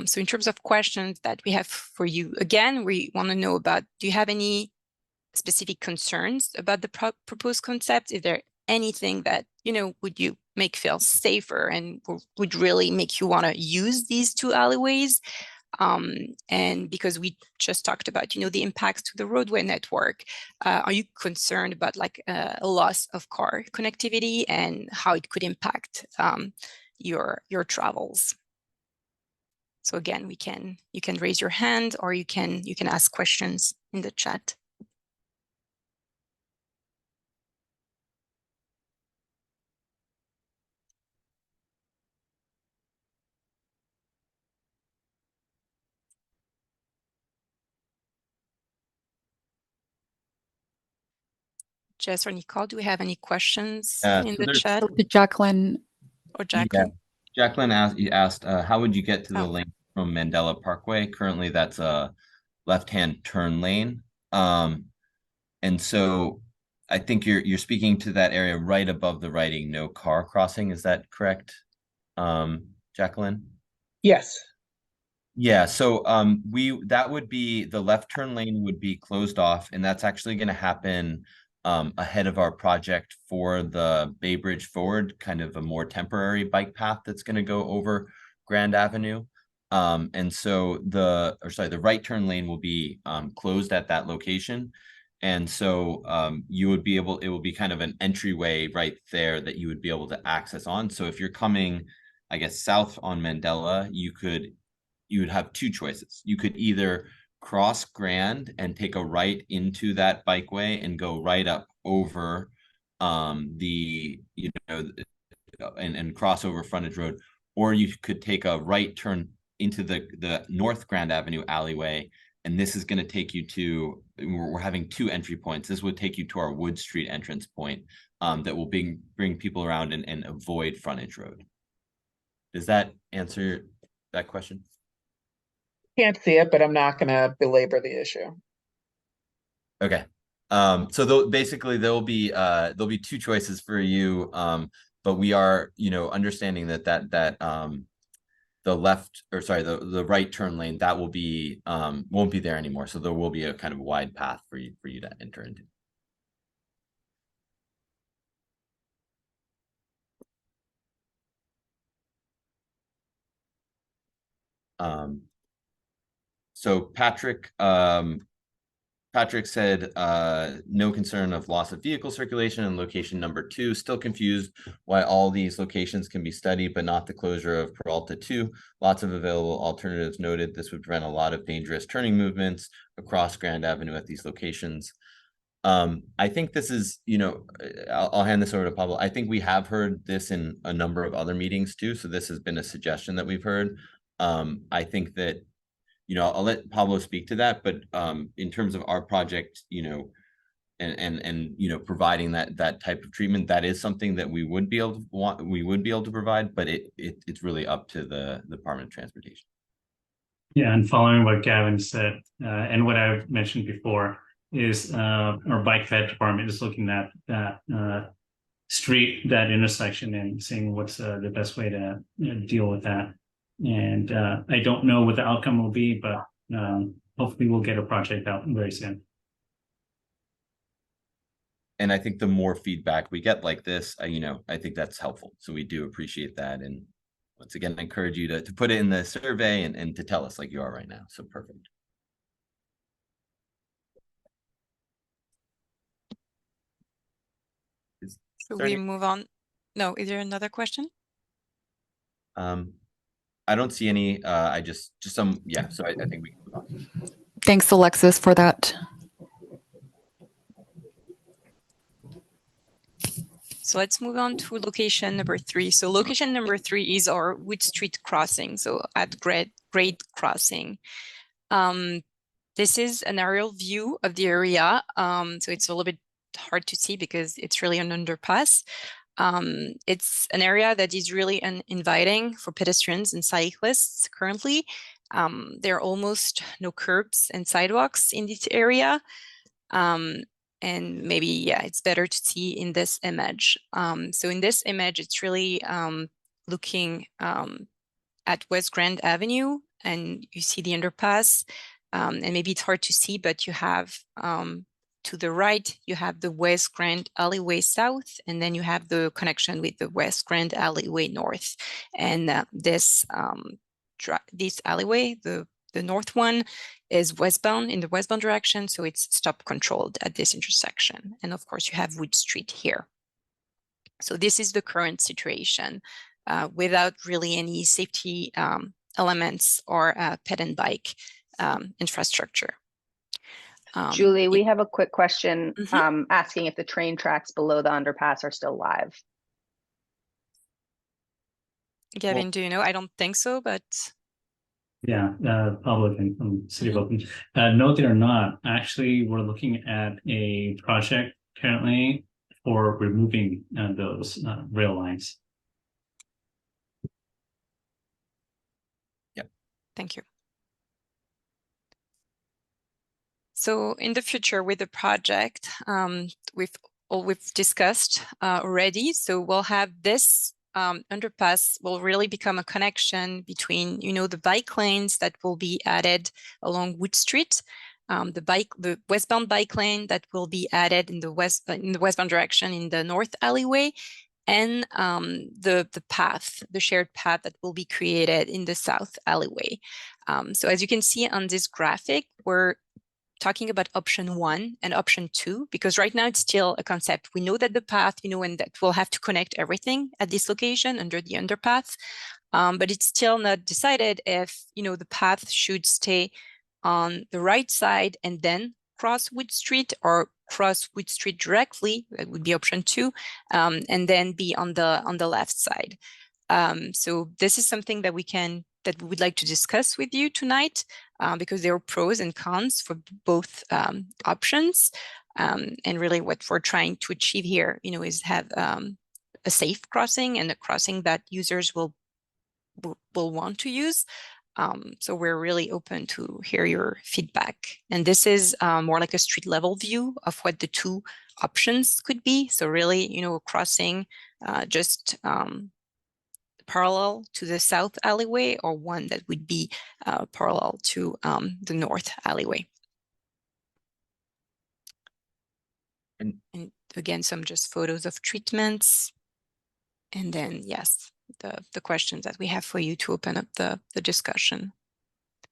So in terms of questions that we have for you, again, we want to know about, do you have any specific concerns about the proposed concept? Is there anything that, would you make feel safer and would really make you want to use these two alleyways? And because we just talked about, the impacts to the roadway network, are you concerned about like a loss of car connectivity and how it could impact your travels? So again, you can raise your hand or you can ask questions in the chat. Jess or Nicole, do we have any questions in the chat? Jacqueline. Or Jacqueline? Yeah. Jacqueline asked, how would you get to the Oh. lane from Mandela Parkway? Currently, that's a left-hand turn lane. And so I think you're speaking to that area right above the writing, no car crossing. Is that correct, Jacqueline? Yes. Yeah, so that would be, the left turn lane would be closed off, and that's actually going to happen ahead of our project for the Bay Bridge Forward, kind of a more temporary bike path that's going to go over Grand Avenue. And so the right turn lane will be closed at that location. And so it will be kind of an entryway right there that you would be able to access on. So if you're coming, I guess, south on Mandela, you would have two choices. You could either cross Grand and take a right into that bikeway and go right up over and cross over frontage road, or you could take a right turn into the North Grand Avenue alleyway. And this is going to take you to, we're having two entry points. This would take you to our Wood Street entrance point that will bring people around and avoid frontage road. Does that answer that question? Can't see it, but I'm not going to belabor the issue. Okay. So basically there'll be two choices for you. But we are, understanding that the right turn lane, that will be won't be there anymore. So there will be a kind of wide path for you to enter into. So Patrick said, no concern of loss of vehicle circulation in location number 2. Still confused why all these locations can be studied, but not the closure of Peralta 2. Lots of available alternatives noted. This would prevent a lot of dangerous turning movements across Grand Avenue at these locations. I think this is, I'll hand this over to Pablo. I think we have heard this in a number of other meetings too. So this has been a suggestion that we've heard. I think that, I'll let Pablo speak to that, but in terms of our project, and providing that type of treatment, that is something that we would be able to provide, but it's really up to the Department of Transportation. Yeah, and following what Gavin said, and what I've mentioned before, is our bike fed department is looking at that street, that intersection, and seeing what's the best way to deal with that. And I don't know what the outcome will be, but hopefully we'll get a project out very soon. And I think the more feedback we get like this, I think that's helpful. So we do appreciate that. And once again, I encourage you to put it in the survey and to tell us like you are right now. So perfect. So we move on. No, is there another question? I don't see any. I just some. Yeah. So I think we can move on. Thanks, Alexis, for that. So let's move on to location number 3. So location number 3 is our Wood Street crossing. So at grade crossing. This is an aerial view of the area. So it's a little bit hard to see because it's really an underpass. It's an area that is really inviting for pedestrians and cyclists currently. There are almost no curbs and sidewalks in this area. And maybe, it's better to see in this image. So in this image, it's really looking at West Grand Avenue and you see the underpass, and maybe it's hard to see, but you have to the right, you have the West Grand Alleyway South, and then you have the connection with the West Grand Alleyway North. And this alleyway, the north one, is westbound, in the westbound direction, so it's stop controlled at this intersection. And of course, you have Wood Street here. So this is the current situation without really any safety elements or ped and bike infrastructure. Julie, we have a quick question asking if the train tracks below the underpass are still live. Gavin, do you know? I don't think so, but Yeah, public and from City of Oakland. No, they're not. Actually, we're looking at a project currently for removing those rail lines. Yep. Thank you. So in the future with the project, we've discussed already. So we'll have this underpass will really become a connection between, the bike lanes that will be added along Wood Street, the westbound bike lane that will be added in the westbound direction in the north alleyway, and the shared path that will be created in the south alleyway. So as you can see on this graphic, we're talking about option 1 and option 2, because right now it's still a concept. We know that the path, and that we'll have to connect everything at this location under the underpass, but it's still not decided if, the path should stay on the right side and then cross Wood Street, or cross Wood Street directly, that would be option 2, and then be on the left side. So this is something that we would like to discuss with you tonight, because there are pros and cons for both options. And really what we're trying to achieve here, is have a safe crossing, and a crossing that users will want to use. So we're really open to hear your feedback. And this is more like a street level view of what the two options could be. So really, a crossing just parallel to the south alleyway, or one that would be parallel to the north alleyway. And again, some just photos of treatments. And then, yes, the questions that we have for you to open up the discussion.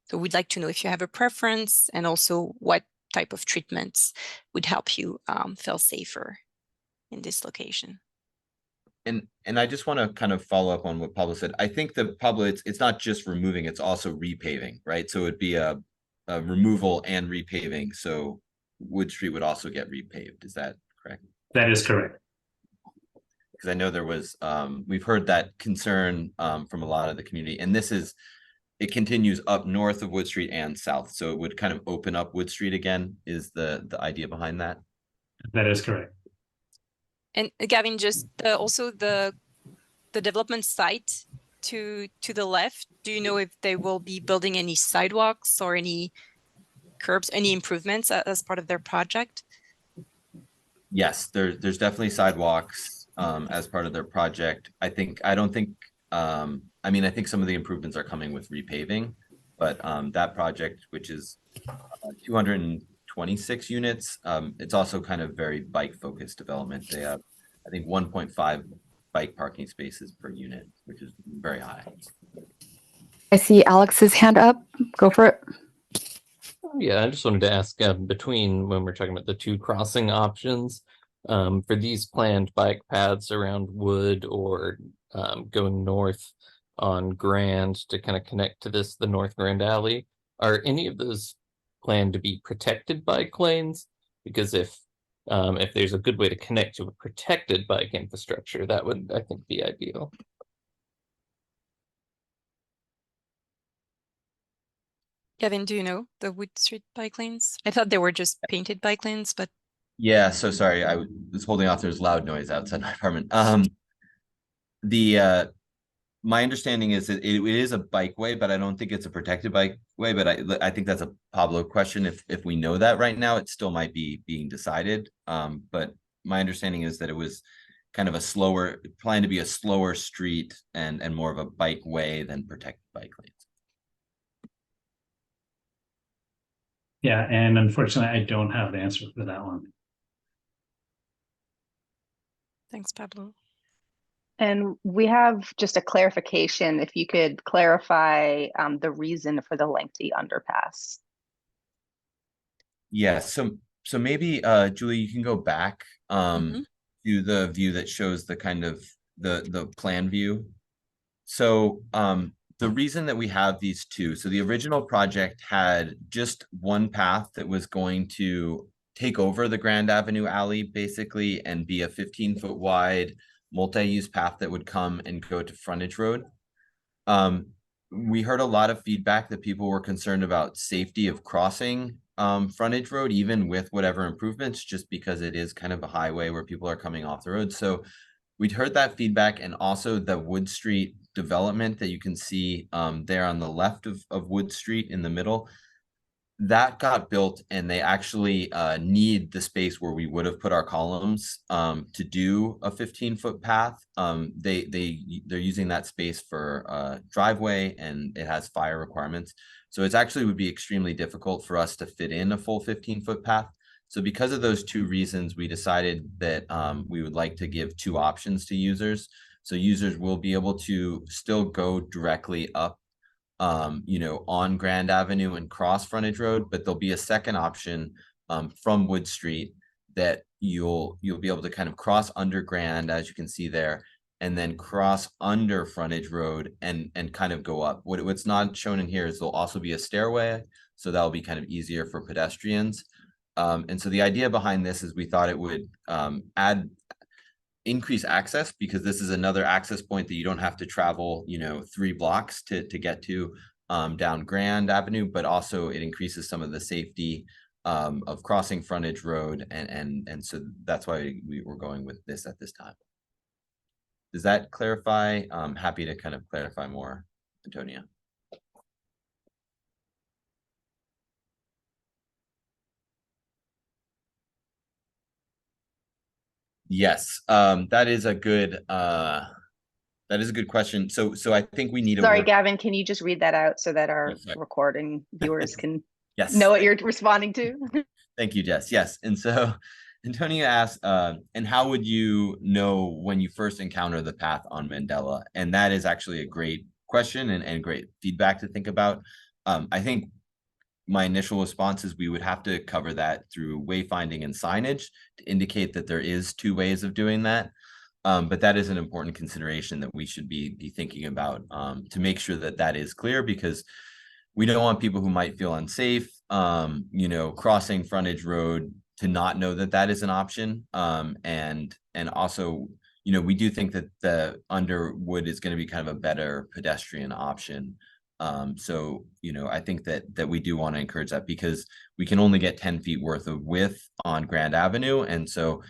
So we'd like to know if you have a preference, and also what type of treatments would help you feel safer in this location. And I just want to kind of follow up on what Pablo said. I think it's not just removing, it's also repaving, right? So it'd be a removal and repaving. So Wood Street would also get repaved. Is that correct? That is correct. Because I know there was, we've heard that concern from a lot of the community, and it continues up north of Wood Street and south. So it would kind of open up Wood Street again, is the idea behind that? That is correct. And Gavin, just also the development site to the left, do you know if they will be building any sidewalks or any curbs, any improvements as part of their project? Yes, there's definitely sidewalks as part of their project. I think some of the improvements are coming with repaving, but that project, which is 226 units, it's also kind of very bike focused development. They have, I think, 1.5 bike parking spaces per unit, which is very high. I see Alex's hand up. Go for it. Yeah, I just wanted to ask, between when we're talking about the two crossing options, for these planned bike paths around Wood, or going north on Grand to kind of connect to the North Grand Alley, are any of those planned to be protected bike lanes? Because if there's a good way to connect to a protected bike infrastructure, that would, I think, be ideal. Gavin, do you know the Wood Street bike lanes? I thought they were just painted bike lanes, but Yeah, so sorry, I was holding off. There's loud noise outside my apartment. My understanding is that it is a bikeway, but I don't think it's a protected bikeway. But I think that's a Pablo question. If we know that right now, it still might be being decided. But my understanding is that it was kind of planned to be a slower street and more of a bikeway than protected bike lanes. Yeah, and unfortunately, I don't have the answer for that one. Thanks, Pablo. And we have just a clarification, if you could clarify the reason for the lengthy underpass. Yes, so maybe Julie, you can go back to the view that shows the kind of the plan view. So the reason that we have these two, so the original project had just one path that was going to take over the Grand Avenue alley basically and be a 15-foot wide multi-use path that would come and go to frontage road. We heard a lot of feedback that people were concerned about safety of crossing frontage road, even with whatever improvements, just because it is kind of a highway where people are coming off the road. So we'd heard that feedback, and also the Wood Street development that you can see there on the left of Wood Street in the middle. That got built, and they actually need the space where we would have put our columns to do a 15-foot path. They're using that space for driveway, and it has fire requirements. So it actually would be extremely difficult for us to fit in a full 15-foot path. So because of those two reasons, we decided that we would like to give two options to users. So users will be able to still go directly up on Grand Avenue and cross frontage road, but there'll be a second option from Wood Street that you'll be able to kind of cross under Grand, as you can see there, and then cross under frontage road and kind of go up. What's not shown in here is there'll also be a stairway, so that'll be kind of easier for pedestrians. And so the idea behind this is we thought it would increase access, because this is another access point that you don't have to travel 3 blocks to get to down Grand Avenue, but also it increases some of the safety of crossing frontage road, and so that's why we were going with this at this time. Does that clarify? I'm happy to kind of clarify more, Antonia. Yes, that is a good question. So I think we need to Sorry, Gavin, can you just read that out so that our recording viewers can know what you're responding to? Thank you, Jess. Yes, and so Antonia asked, and how would you know when you first encounter the path on Mandela? And that is actually a great question and great feedback to think about. I think my initial response is we would have to cover that through wayfinding and signage to indicate that there is 2 ways of doing that. But that is an important consideration that we should be thinking about to make sure that that is clear, because we don't want people who might feel unsafe, crossing frontage road to not know that that is an option. And also, we do think that the Underwood is going to be kind of a better pedestrian option. So, I think that we do want to encourage that, because we can only get 10 feet worth of width on Grand Avenue. And so,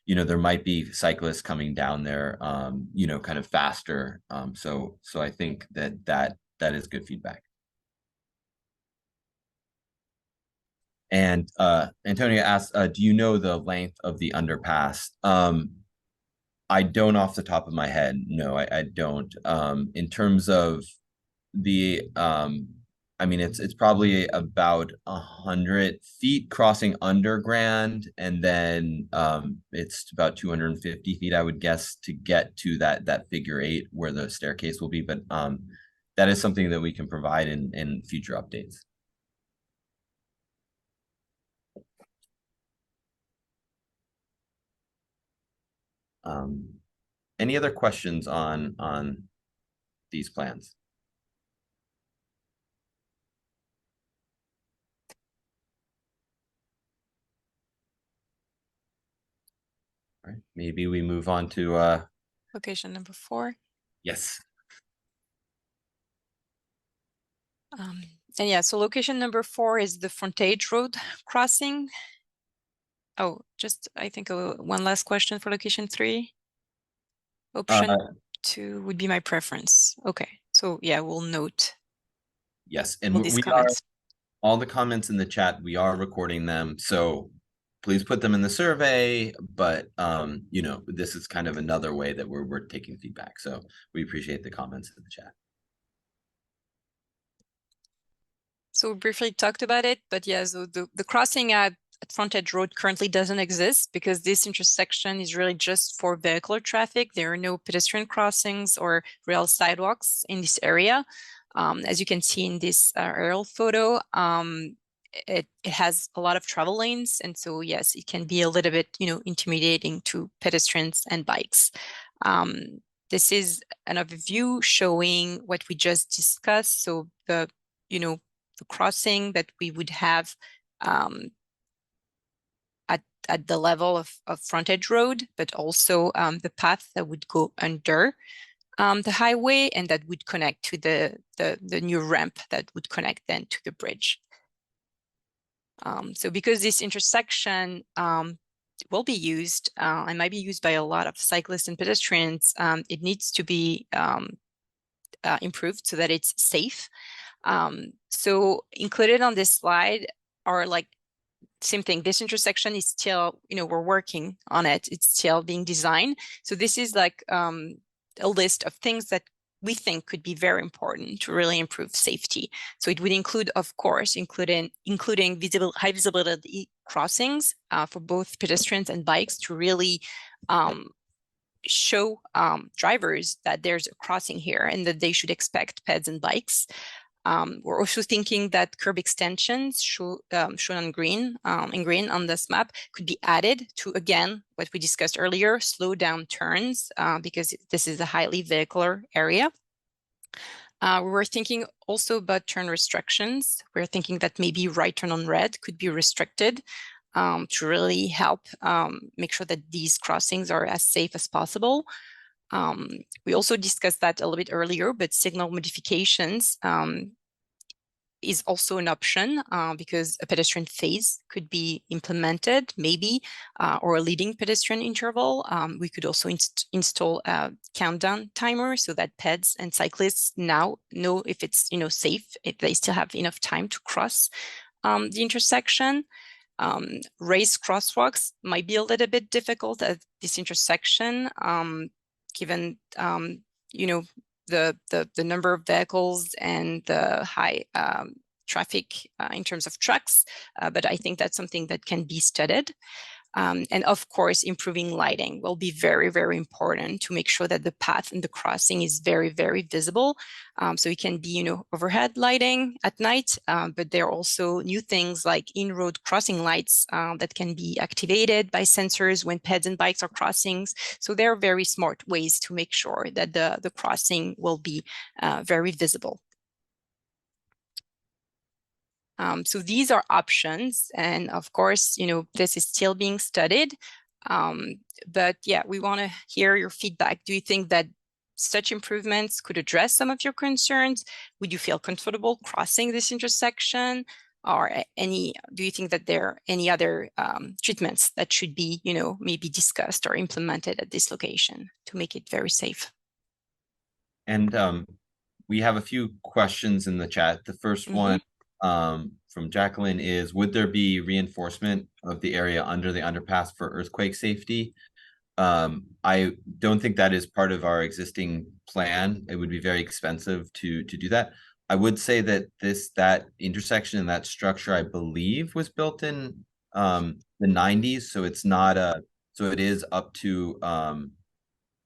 there might be cyclists coming down there, kind of faster. So I think that is good feedback. And Antonia asked, do you know the length of the underpass? I don't off the top of my head. No, I don't. In terms of the it's probably about 100 feet crossing under Grand, and then it's about 250 feet, I would guess, to get to that figure 8 where the staircase will be. But that is something that we can provide in future updates. Any other questions on these plans? All right, maybe we move on to Location number 4. Yes. And yeah, so location number 4 is the frontage road crossing. Oh, just I think one last question for location 3. Option 2 would be my preference. Okay, so yeah, we'll note. Yes, and we are all the comments in the chat. We are recording them, so please put them in the survey. But this is kind of another way that we're taking feedback. So we appreciate the comments in the chat. So we briefly talked about it, but yeah, so the crossing at Frontage Road currently doesn't exist because this intersection is really just for vehicular traffic. There are no pedestrian crossings or rail sidewalks in this area. As you can see in this aerial photo, it has a lot of travel lanes. And so, yes, it can be a little bit, intimidating to pedestrians and bikes. This is another view showing what we just discussed. So the crossing that we would have at the level of Frontage Road, but also the path that would go under the highway and that would connect to the new ramp that would connect then to the bridge. So because this intersection will be used and might be used by a lot of cyclists and pedestrians, it needs to be improved so that it's safe. So included on this slide are like same thing. This intersection is still, we're working on it. It's still being designed. So this is like a list of things that we think could be very important to really improve safety. So it would include, of course, including high visibility crossings for both pedestrians and bikes to really show drivers that there's a crossing here and that they should expect peds and bikes. We're also thinking that curb extensions shown in green on this map could be added to, again, what we discussed earlier, slow down turns because this is a highly vehicular area. We were thinking also about turn restrictions. We're thinking that maybe right turn on red could be restricted to really help make sure that these crossings are as safe as possible. We also discussed that a little bit earlier, but signal modifications is also an option because a pedestrian phase could be implemented, maybe, or a leading pedestrian interval. We could also install a countdown timer so that peds and cyclists now know if it's safe, if they still have enough time to cross the intersection. Raised crosswalks might be a little bit difficult at this intersection, given the number of vehicles and the high traffic in terms of trucks, but I think that's something that can be studied. And of course, improving lighting will be very, very important to make sure that the path and the crossing is very, very visible. So it can be, overhead lighting at night, but there are also new things like in-road crossing lights that can be activated by sensors when peds and bikes are crossings. So there are very smart ways to make sure that the crossing will be very visible. So these are options. And of course, this is still being studied. But yeah, we want to hear your feedback. Do you think that such improvements could address some of your concerns? Would you feel comfortable crossing this intersection? Or do you think that there are any other treatments that should be, maybe discussed or implemented at this location to make it very safe? And we have a few questions in the chat. The first one from Jacqueline is, would there be reinforcement of the area under the underpass for earthquake safety? I don't think that is part of our existing plan. It would be very expensive to do that. I would say that that intersection and that structure, I believe, was built in the 90s. So it's not so it is up to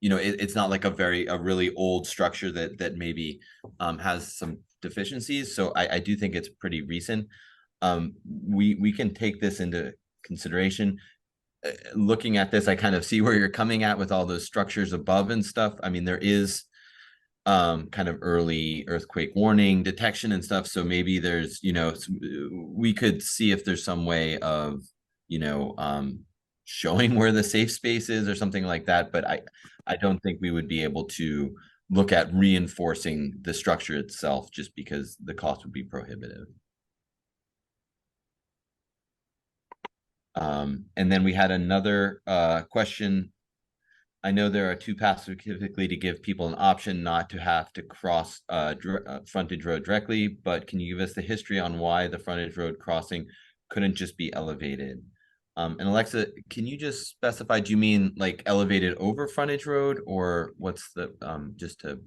it's not like a really old structure that maybe has some deficiencies. So I do think it's pretty recent. We can take this into consideration. Looking at this, I kind of see where you're coming at with all those structures above and stuff. I mean, there is kind of early earthquake warning detection and stuff. So maybe there's, we could see if there's some way of, showing where the safe space is or something like that. But I don't think we would be able to look at reinforcing the structure itself just because the cost would be prohibitive. And then we had another question. I know there are two paths typically to give people an option not to have to cross frontage road directly, but can you give us the history on why the frontage road crossing couldn't just be elevated? And Alexa, can you just specify, do you mean like elevated over frontage road, or what's the, just to?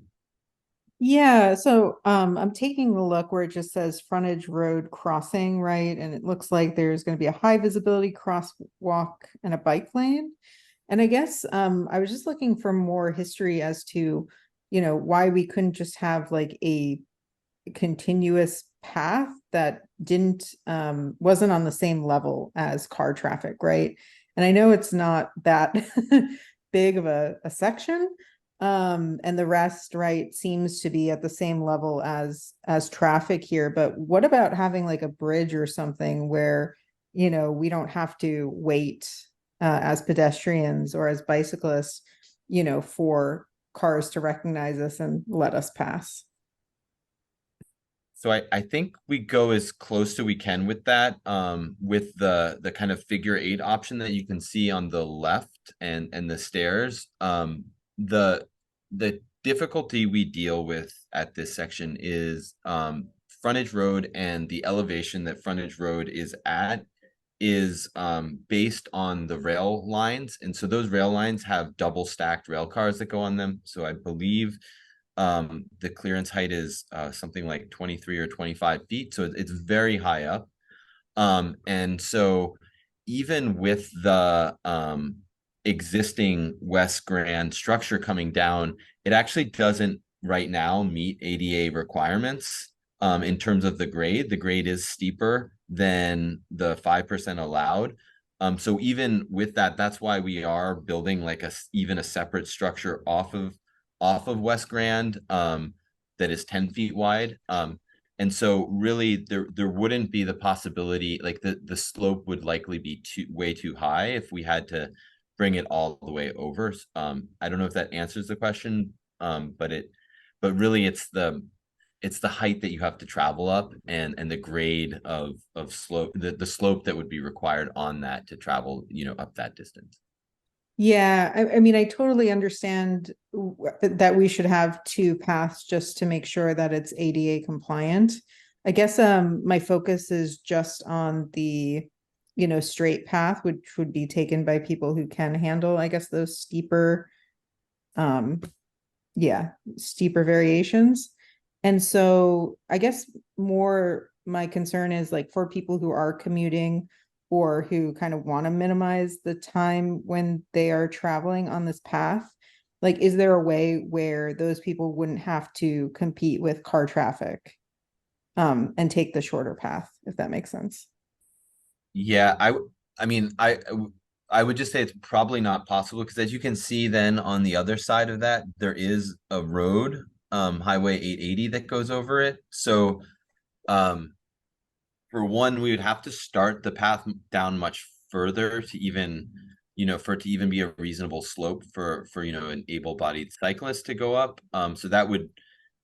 Yeah, so I'm taking a look where it just says frontage road crossing, right? And it looks like there's going to be a high visibility crosswalk and a bike lane. And I guess I was just looking for more history as to, why we couldn't just have like a continuous path that wasn't on the same level as car traffic, right? And I know it's not that big of a section, and the rest, right, seems to be at the same level as traffic here. But what about having like a bridge or something where we don't have to wait as pedestrians or as bicyclists, for cars to recognize us and let us pass? So I think we go as close to we can with that, with the kind of figure 8 option that you can see on the left and the stairs. The difficulty we deal with at this section is frontage road, and the elevation that frontage road is at is based on the rail lines. And so those rail lines have double stacked rail cars that go on them. So I believe the clearance height is something like 23 or 25 feet. So it's very high up. And so even with the existing West Grand structure coming down, it actually doesn't right now meet ADA requirements in terms of the grade. The grade is steeper than the 5% allowed. So even with that, that's why we are building like even a separate structure off of West Grand that is 10 feet wide. And so really there wouldn't be the possibility, like the slope would likely be way too high if we had to bring it all the way over. I don't know if that answers the question, but really it's the height that you have to travel up and the grade of slope, the slope that would be required on that to travel, up that distance. Yeah, I mean, I totally understand that we should have 2 paths just to make sure that it's ADA compliant. I guess my focus is just on the, straight path, which would be taken by people who can handle, I guess, those steeper variations. And so I guess more my concern is like for people who are commuting or who kind of want to minimize the time when they are traveling on this path, like, is there a way where those people wouldn't have to compete with car traffic and take the shorter path, if that makes sense? Yeah, I mean, I would just say it's probably not possible, because as you can see then on the other side of that, there is a road, Highway 880, that goes over it. So for one, we would have to start the path down much further to even, for it to even be a reasonable slope for an able-bodied cyclist to go up. So that would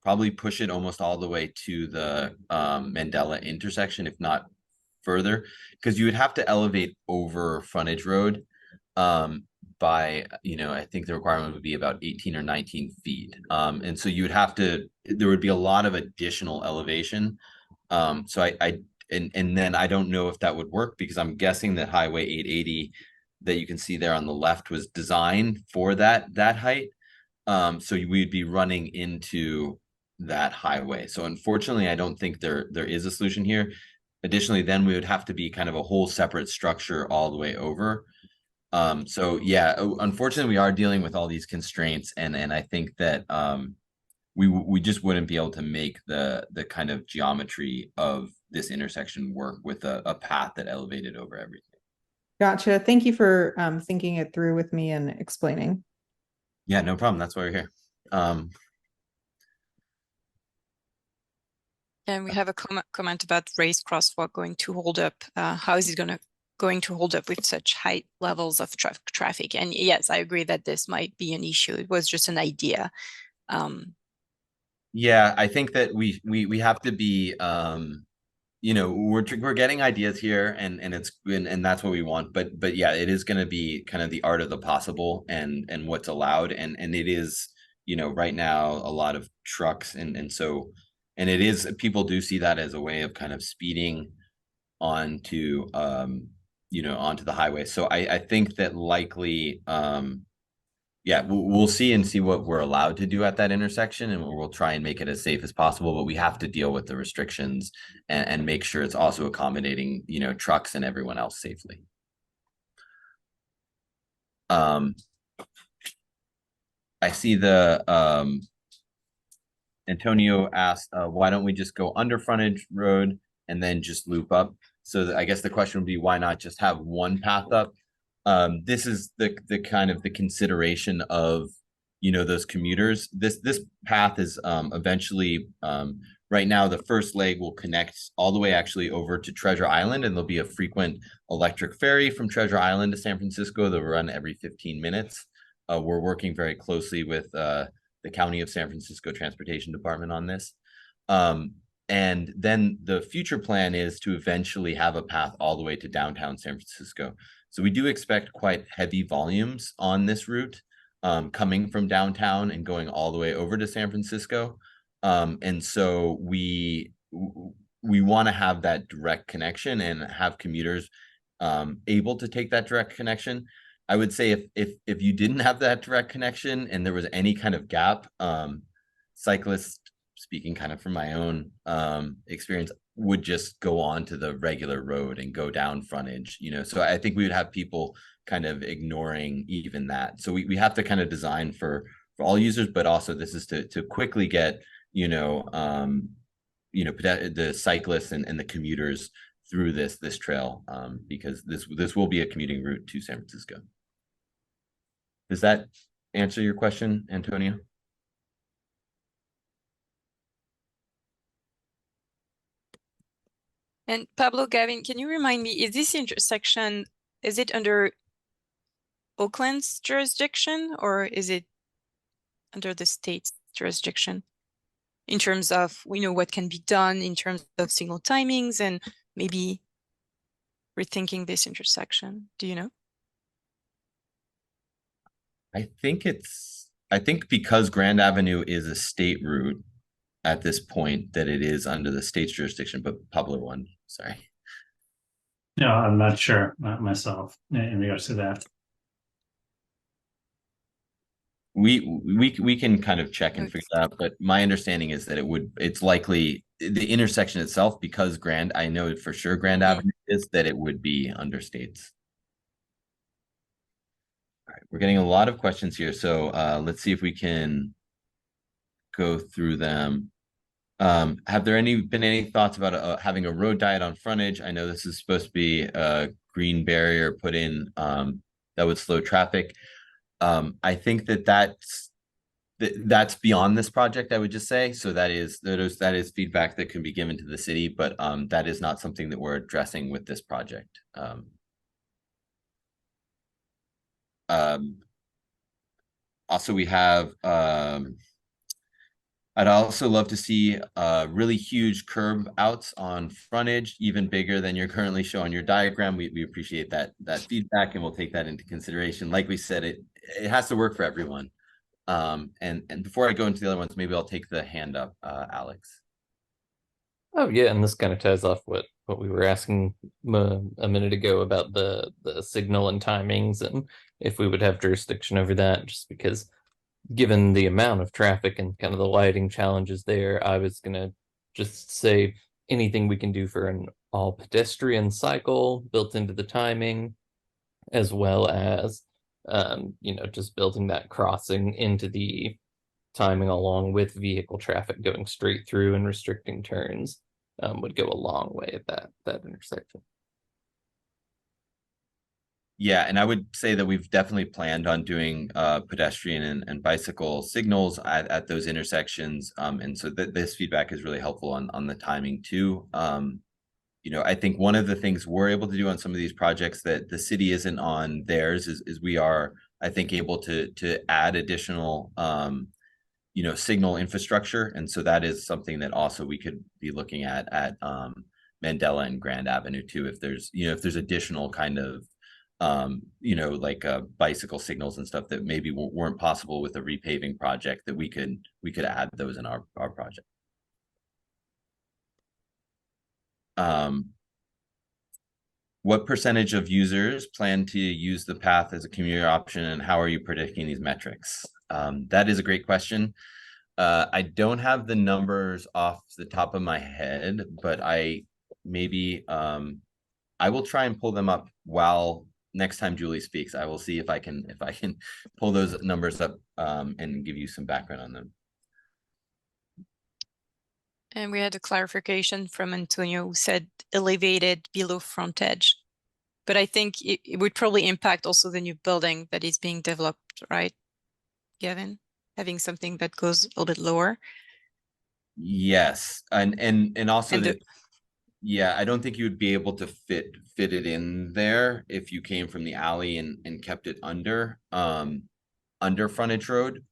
probably push it almost all the way to the Mandela intersection, if not further, because you would have to elevate over frontage road by, I think the requirement would be about 18 or 19 feet. And so you would have to, there would be a lot of additional elevation. So and then I don't know if that would work, because I'm guessing that Highway 880 that you can see there on the left was designed for that height. So we'd be running into that highway. So unfortunately, I don't think there is a solution here. Additionally, then we would have to be kind of a whole separate structure all the way over. So yeah, unfortunately, we are dealing with all these constraints, and I think that we just wouldn't be able to make the kind of geometry of this intersection work with a path that elevated over everything. Gotcha. Thank you for thinking it through with me and explaining. Yeah, no problem. That's why we're here. And we have a comment about raised crosswalk going to hold up. How is it going to hold up with such high levels of traffic? And yes, I agree that this might be an issue. It was just an idea. Yeah, I think that we have to be we're getting ideas here, and it's and that's what we want, but yeah, it is going to be kind of the art of the possible and what's allowed, and it is right now a lot of trucks, and so it is, people do see that as a way of kind of speeding onto onto the highway. So I think that likely Yeah, we'll see what we're allowed to do at that intersection, and we'll try and make it as safe as possible, but we have to deal with the restrictions and make sure it's also accommodating, you know, trucks and everyone else safely. I see the Antonio asked, why don't we just go under frontage road and then just loop up? So I guess the question would be, why not just have one path up? This is the kind of the consideration of, you know, those commuters. This path is eventually, right now, the first leg will connect all the way actually over to Treasure Island, and there'll be a frequent electric ferry from Treasure Island to San Francisco. They'll run every 15 minutes. We're working very closely with the County of San Francisco Transportation Department on this. And then the future plan is to eventually have a path all the way to downtown San Francisco. So we do expect quite heavy volumes on this route, coming from downtown and going all the way over to San Francisco. And so we want to have that direct connection and have commuters able to take that direct connection. I would say if you didn't have that direct connection and there was any kind of gap, cyclists, speaking kind of from my own experience, would just go on to the regular road and go down frontage, you know. So I think we would have people kind of ignoring even that. So we have to kind of design for all users, but also this is to quickly get, you know, the cyclists and the commuters through this trail, because this will be a commuting route to San Francisco. Does that answer your question, Antonio? And Pablo, Gavin, can you remind me, is this intersection, is it under Oakland's jurisdiction or is it under the state's jurisdiction? In terms of, we know what can be done in terms of signal timings and maybe rethinking this intersection. Do you know? I think because Grand Avenue is a state route at this point that it is under the state's jurisdiction, but Pablo won. Sorry. No, I'm not sure myself in regards to that. We can kind of check and figure that out, but my understanding is that it's likely the intersection itself, because I know for sure Grand Avenue is, that it would be under states. All right, we're getting a lot of questions here, so let's see if we can go through them. Have there been any thoughts about having a road diet on frontage? I know this is supposed to be a green barrier put in that would slow traffic. I think that's beyond this project, I would just say. So that is feedback that can be given to the city, but that is not something that we're addressing with this project. Also, we have I'd also love to see really huge curb outs on frontage, even bigger than you're currently showing your diagram. We appreciate that feedback, and we'll take that into consideration. Like we said, it has to work for everyone. And before I go into the other ones, maybe I'll take the hand up, Alex. Oh yeah, and this kind of ties off what we were asking a minute ago about the signal and timings, and if we would have jurisdiction over that, just because given the amount of traffic and kind of the lighting challenges there, I was gonna just say anything we can do for an all pedestrian cycle built into the timing, as well as you know, just building that crossing into the timing along with vehicle traffic going straight through and restricting turns would go a long way at that intersection. Yeah, and I would say that we've definitely planned on doing pedestrian and bicycle signals at those intersections. And so this feedback is really helpful on the timing too. You know, I think one of the things we're able to do on some of these projects that the city isn't on theirs is we are, I think, able to add additional you know, signal infrastructure. And so that is something that also we could be looking at Mandela and Grand Avenue too, if there's additional kind of you know, like bicycle signals and stuff that maybe weren't possible with a repaving project, that we could add those in our project. What percentage of users plan to use the path as a commuter option, and how are you predicting these metrics? That is a great question. I don't have the numbers off the top of my head, but I will try and pull them up while next time Julie speaks. I will see if I can pull those numbers up and give you some background on them. And we had a clarification from Antonio who said elevated below front edge. But I think it would probably impact also the new building that is being developed, right, Gavin? Having something that goes a little bit lower. Yes, and also yeah, I don't think you would be able to fit it in there if you came from the alley and kept it under frontage road.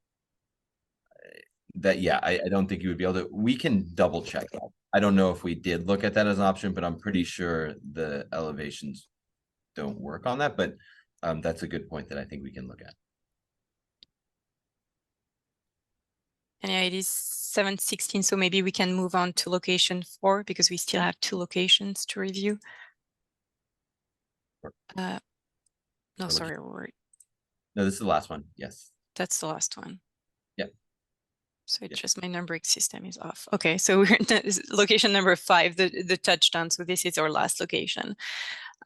I don't think you would be able to. We can double check that. I don't know if we did look at that as an option, but I'm pretty sure the elevations don't work on that. But that's a good point that I think we can look at. And yeah, it is 7:16, so maybe we can move on to location 4 because we still have 2 locations to review. No, sorry. No, this is the last one. Yes. That's the last one. Yep. So it's just my numbering system is off. Okay, so we're in location number 5, the touchdown. So this is our last location.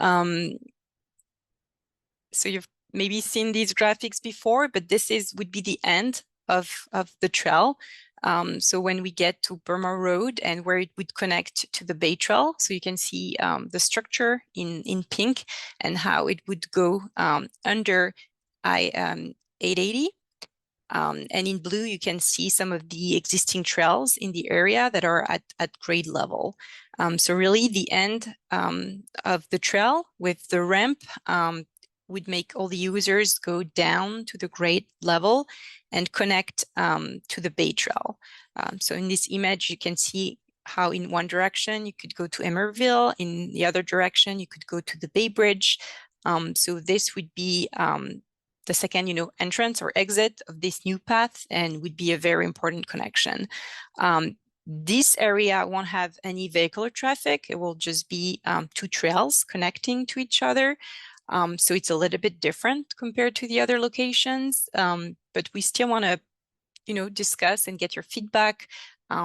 So you've maybe seen these graphics before, but this would be the end of the trail. So when we get to Burma Road and where it would connect to the Bay Trail, so you can see the structure in pink and how it would go under I-880. And in blue, you can see some of the existing trails in the area that are at grade level. So really the end of the trail with the ramp would make all the users go down to the grade level and connect to the Bay Trail. So in this image, you can see how in one direction you could go to Emerville, in the other direction you could go to the Bay Bridge. So this would be the second, entrance or exit of this new path and would be a very important connection. This area won't have any vehicular traffic. It will just be 2 trails connecting to each other. So it's a little bit different compared to the other locations, but we still want to, discuss and get your feedback.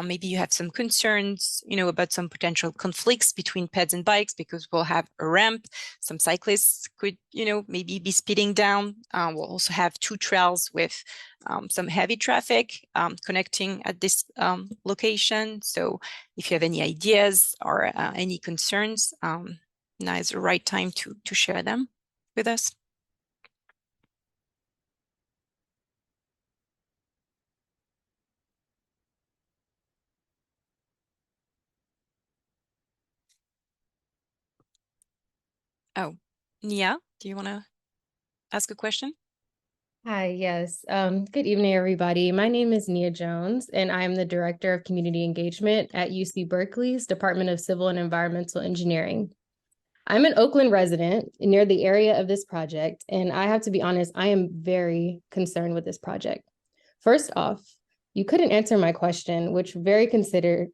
Maybe you have some concerns, about some potential conflicts between peds and bikes because we'll have a ramp. Some cyclists could, maybe be speeding down. We'll also have 2 trails with some heavy traffic connecting at this location. So if you have any ideas or any concerns, now is the right time to share them with us. Oh, Nia, do you want to ask a question? Hi, yes. Good evening, everybody. My name is Nia Jones, and I am the Director of Community Engagement at UC Berkeley's Department of Civil and Environmental Engineering. I'm an Oakland resident near the area of this project, and I have to be honest, I am very concerned with this project. First off, you couldn't answer my question, which really concerned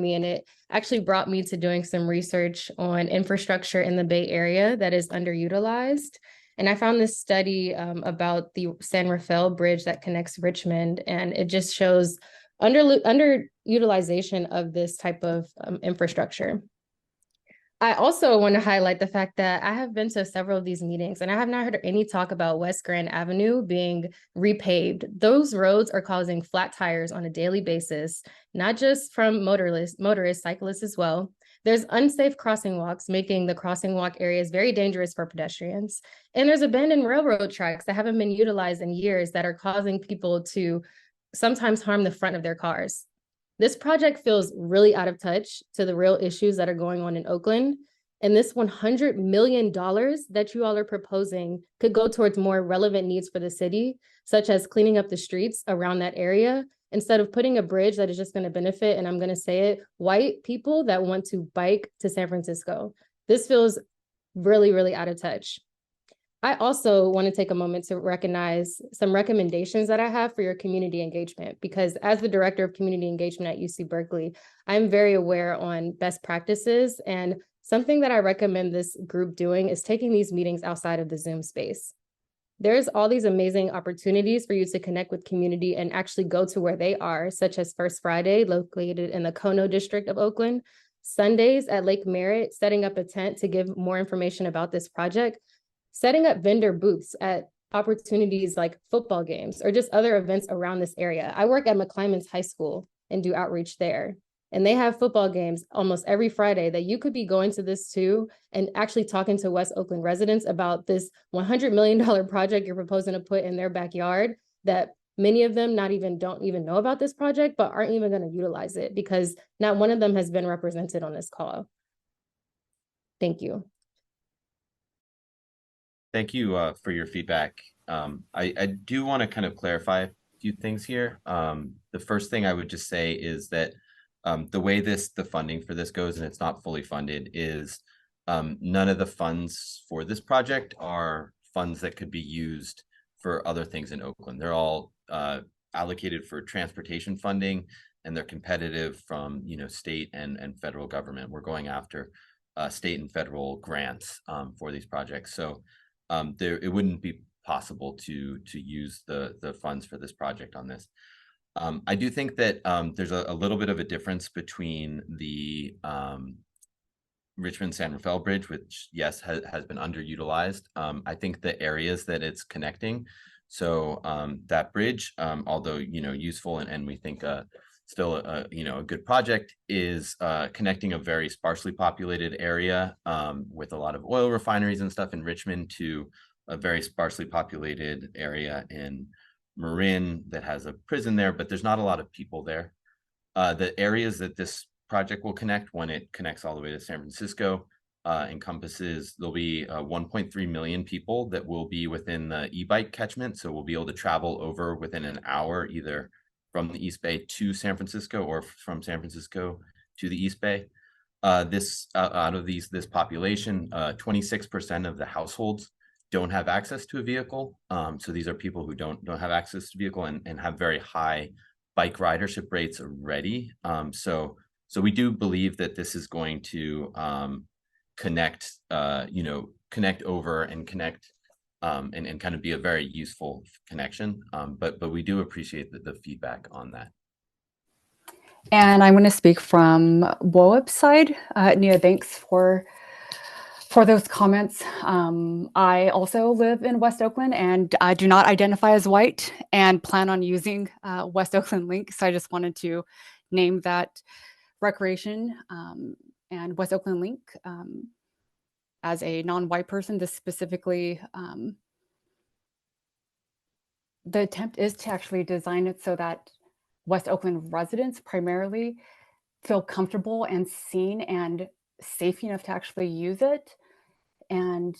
me, and it actually brought me to doing some research on infrastructure in the Bay Area that is underutilized. And I found this study about the San Rafael Bridge that connects Richmond, and it just shows underutilization of this type of infrastructure. I also want to highlight the fact that I have been to several of these meetings and I have not heard any talk about West Grand Avenue being repaved. Those roads are causing flat tires on a daily basis, not just from motorists, cyclists as well. There's unsafe crossing walks, making the crossing walk areas very dangerous for pedestrians. And there's abandoned railroad tracks that haven't been utilized in years that are causing people to sometimes harm the front of their cars. This project feels really out of touch to the real issues that are going on in Oakland. And this $100 million that you all are proposing could go towards more relevant needs for the city, such as cleaning up the streets around that area, instead of putting a bridge that is just going to benefit, and I'm going to say it, white people that want to bike to San Francisco. This feels really, really out of touch. I also want to take a moment to recognize some recommendations that I have for your community engagement, because as the Director of Community Engagement at UC Berkeley, I'm very aware on best practices and Something that I recommend this group doing is taking these meetings outside of the Zoom space. There's all these amazing opportunities for you to connect with community and actually go to where they are, such as First Friday, located in the Kono district of Oakland, Sundays at Lake Merritt, setting up a tent to give more information about this project, setting up vendor booths at opportunities like football games or just other events around this area. I work at McClymonds High School and do outreach there. And they have football games almost every Friday that you could be going to this too and actually talking to West Oakland residents about this $100 million project you're proposing to put in their backyard that many of them don't even know about this project, but aren't even going to utilize it because not one of them has been represented on this call. Thank you. Thank you for your feedback. I do want to kind of clarify a few things here. The first thing I would just say is that the way the funding for this goes, and it's not fully funded, is none of the funds for this project are funds that could be used for other things in Oakland. They're all allocated for transportation funding, and they're competitive from state and federal government. We're going after state and federal grants for these projects. So it wouldn't be possible to use the funds for this project on this. I do think that there's a little bit of a difference between the Richmond-San Rafael Bridge, which, yes, has been underutilized. I think the areas that it's connecting, so that bridge, although useful and we think still a good project, is connecting a very sparsely populated area with a lot of oil refineries and stuff in Richmond to a very sparsely populated area in Marin that has a prison there, but there's not a lot of people there. The areas that this project will connect, when it connects all the way to San Francisco, encompasses, there'll be 1.3 million people that will be within the e-bike catchment. So we'll be able to travel over within an hour, either from the East Bay to San Francisco or from San Francisco to the East Bay. Out of this population, 26% of the households don't have access to a vehicle. So these are people who don't have access to a vehicle and have very high bike ridership rates already. So we do believe that this is going to connect over and connect and kind of be a very useful connection. But we do appreciate the feedback on that. And I'm going to speak from WOEIP side. Nia, thanks for those comments. I also live in West Oakland and I do not identify as white and plan on using West Oakland Link. So I just wanted to name that recreation and West Oakland Link as a non-white person. This specifically, the attempt is to actually design it so that West Oakland residents primarily feel comfortable and seen and safe enough to actually use it. And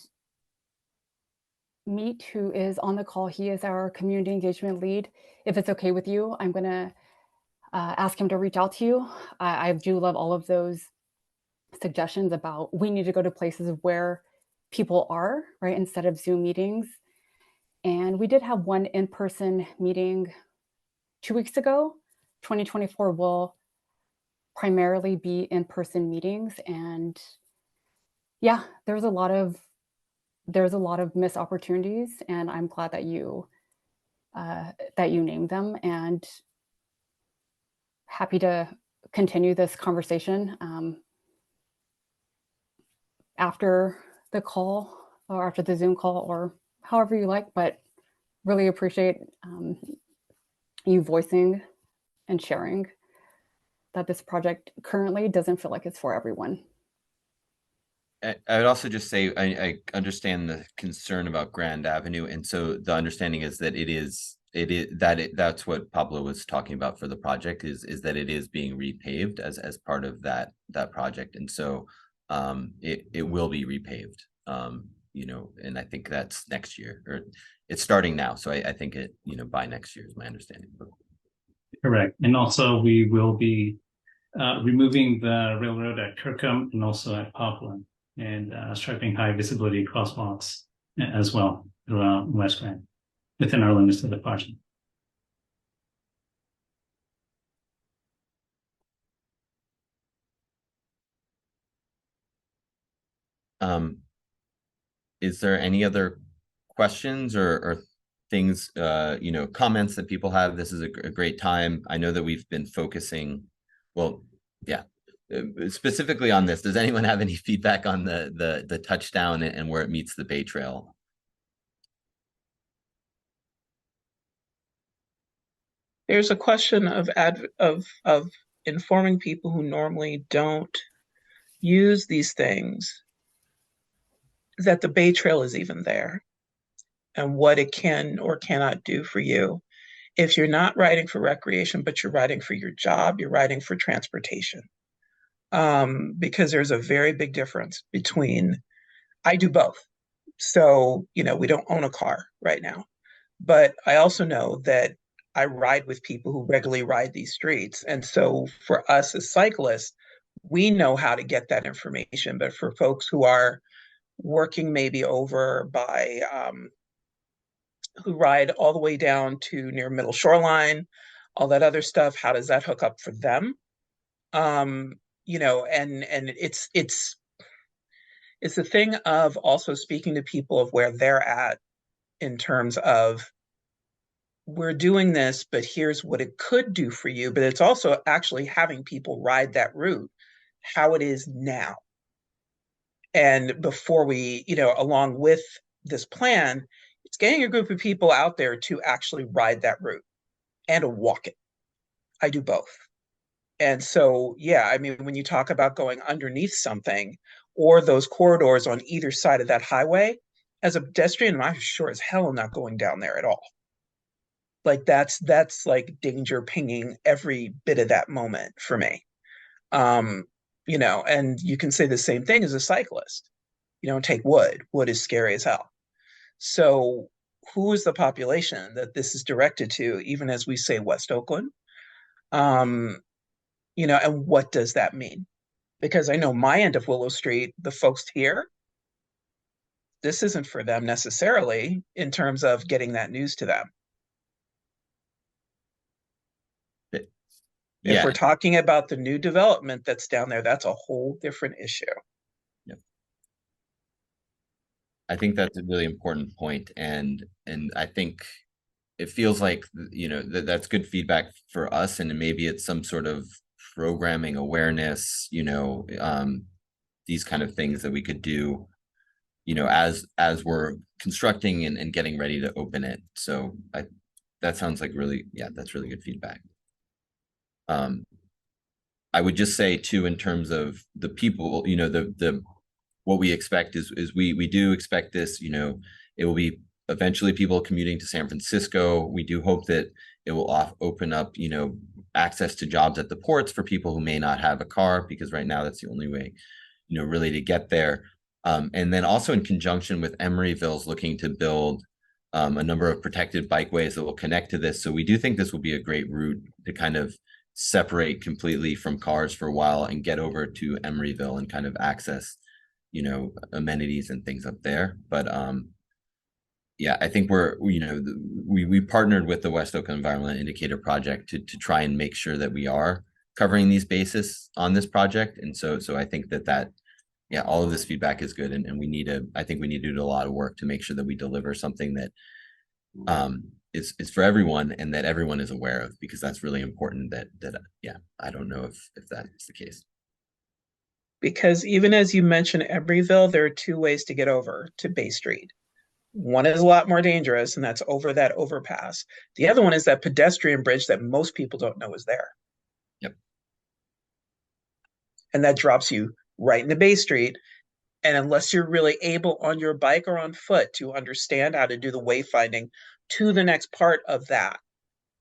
Meet, who is on the call, he is our community engagement lead. If it's okay with you, I'm going to ask him to reach out to you. I do love all of those suggestions about we need to go to places where people are, right, instead of Zoom meetings. And we did have one in-person meeting 2 weeks ago. 2024 will primarily be in-person meetings. And yeah, there's a lot of missed opportunities, and I'm glad that you named them, and happy to continue this conversation after the call or after the Zoom call or however you like, but really appreciate you voicing and sharing that this project currently doesn't feel like it's for everyone. I would also just say I understand the concern about Grand Avenue, and so the understanding is that that's what Pablo was talking about for the project is that it is being repaved as part of that project, and so it will be repaved, and I think that's next year, or it's starting now, so I think it by next year is my understanding. Correct, and also we will be removing the railroad at Kirkham and also at Poplar, and striping high visibility crosswalks as well throughout West Grand within our limits of the project. Is there any other questions or things, comments that people have? This is a great time. I know that we've been focusing, specifically on this. Does anyone have any feedback on the touchdown and where it meets the Bay Trail? There's a question of informing people who normally don't use these things that the Bay Trail is even there and what it can or cannot do for you. If you're not riding for recreation, but you're riding for your job, you're riding for transportation. Because there's a very big difference between, I do both. So, we don't own a car right now, but I also know that I ride with people who regularly ride these streets. And so for us as cyclists, we know how to get that information. But for folks who are working maybe over by, who ride all the way down to near Middle Shoreline, all that other stuff, how does that hook up for them? And it's the thing of also speaking to people of where they're at in terms of, we're doing this, but here's what it could do for you. But it's also actually having people ride that route, how it is now. And before we, along with this plan, it's getting a group of people out there to actually ride that route and to walk it. I do both. And so, when you talk about going underneath something or those corridors on either side of that highway, as a pedestrian, I'm sure as hell not going down there at all. Like that's like danger pinging every bit of that moment for me. And you can say the same thing as a cyclist. Take wood. Wood is scary as hell. So who is the population that this is directed to, even as we say West Oakland? And what does that mean? Because I know my end of Willow Street, the folks here, this isn't for them necessarily in terms of getting that news to them. If we're talking about the new development that's down there, that's a whole different issue. Yep. I think that's a really important point. And I think it feels like, that's good feedback for us. And maybe it's some sort of programming awareness, these kind of things that we could do, as we're constructing and getting ready to open it. So that sounds like that's really good feedback. I would just say too, in terms of the people, what we expect is we do expect this, it will be eventually people commuting to San Francisco. We do hope that it will open up, access to jobs at the ports for people who may not have a car, because right now that's the only way, really to get there. And then also in conjunction with Emeryville's looking to build a number of protected bikeways that will connect to this. So we do think this will be a great route to kind of separate completely from cars for a while and get over to Emeryville and kind of access, amenities and things up there. But I think we partnered with the West Oakland Environmental Indicator Project to try and make sure that we are covering these bases on this project. And so I think that all of this feedback is good, and I think we need to do a lot of work to make sure that we deliver something that is for everyone and that everyone is aware of, because that's really important. I don't know if that's the case. Because even as you mentioned Emeryville, there are two ways to get over to Bay Street. One is a lot more dangerous, and that's over that overpass. The other one is that pedestrian bridge that most people don't know is there. Yep. And that drops you right into Bay Street. And unless you're really able on your bike or on foot to understand how to do the wayfinding to the next part of that,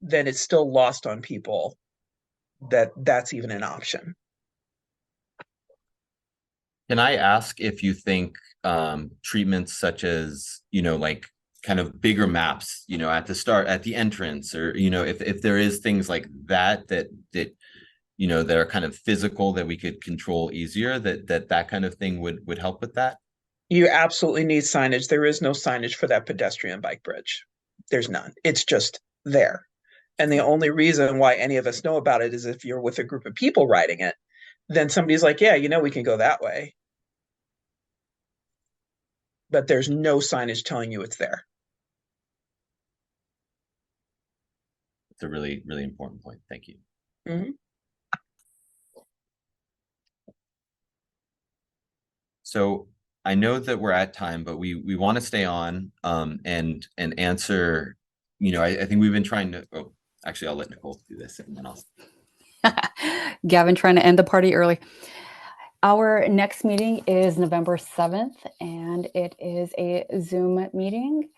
then it's still lost on people that that's even an option. Can I ask if you think treatments such as, like kind of bigger maps, at the start, at the entrance, or, if there is things like that that are kind of physical that we could control easier, that kind of thing would help with that? You absolutely need signage. There is no signage for that pedestrian bike bridge. There's none. It's just there. And the only reason why any of us know about it is if you're with a group of people riding it, then somebody's like, yeah, we can go that way. but there's no signage telling you it's there. It's a really, really important point. Thank you. Mm-hmm. So I know that we're at time, but we want to stay on and answer. You know, I think we've been trying to. Oh, actually, I'll let Nicole do this, and then I'll. Gavin trying to end the party early. Our next meeting is November 7th, and it is a Zoom meeting.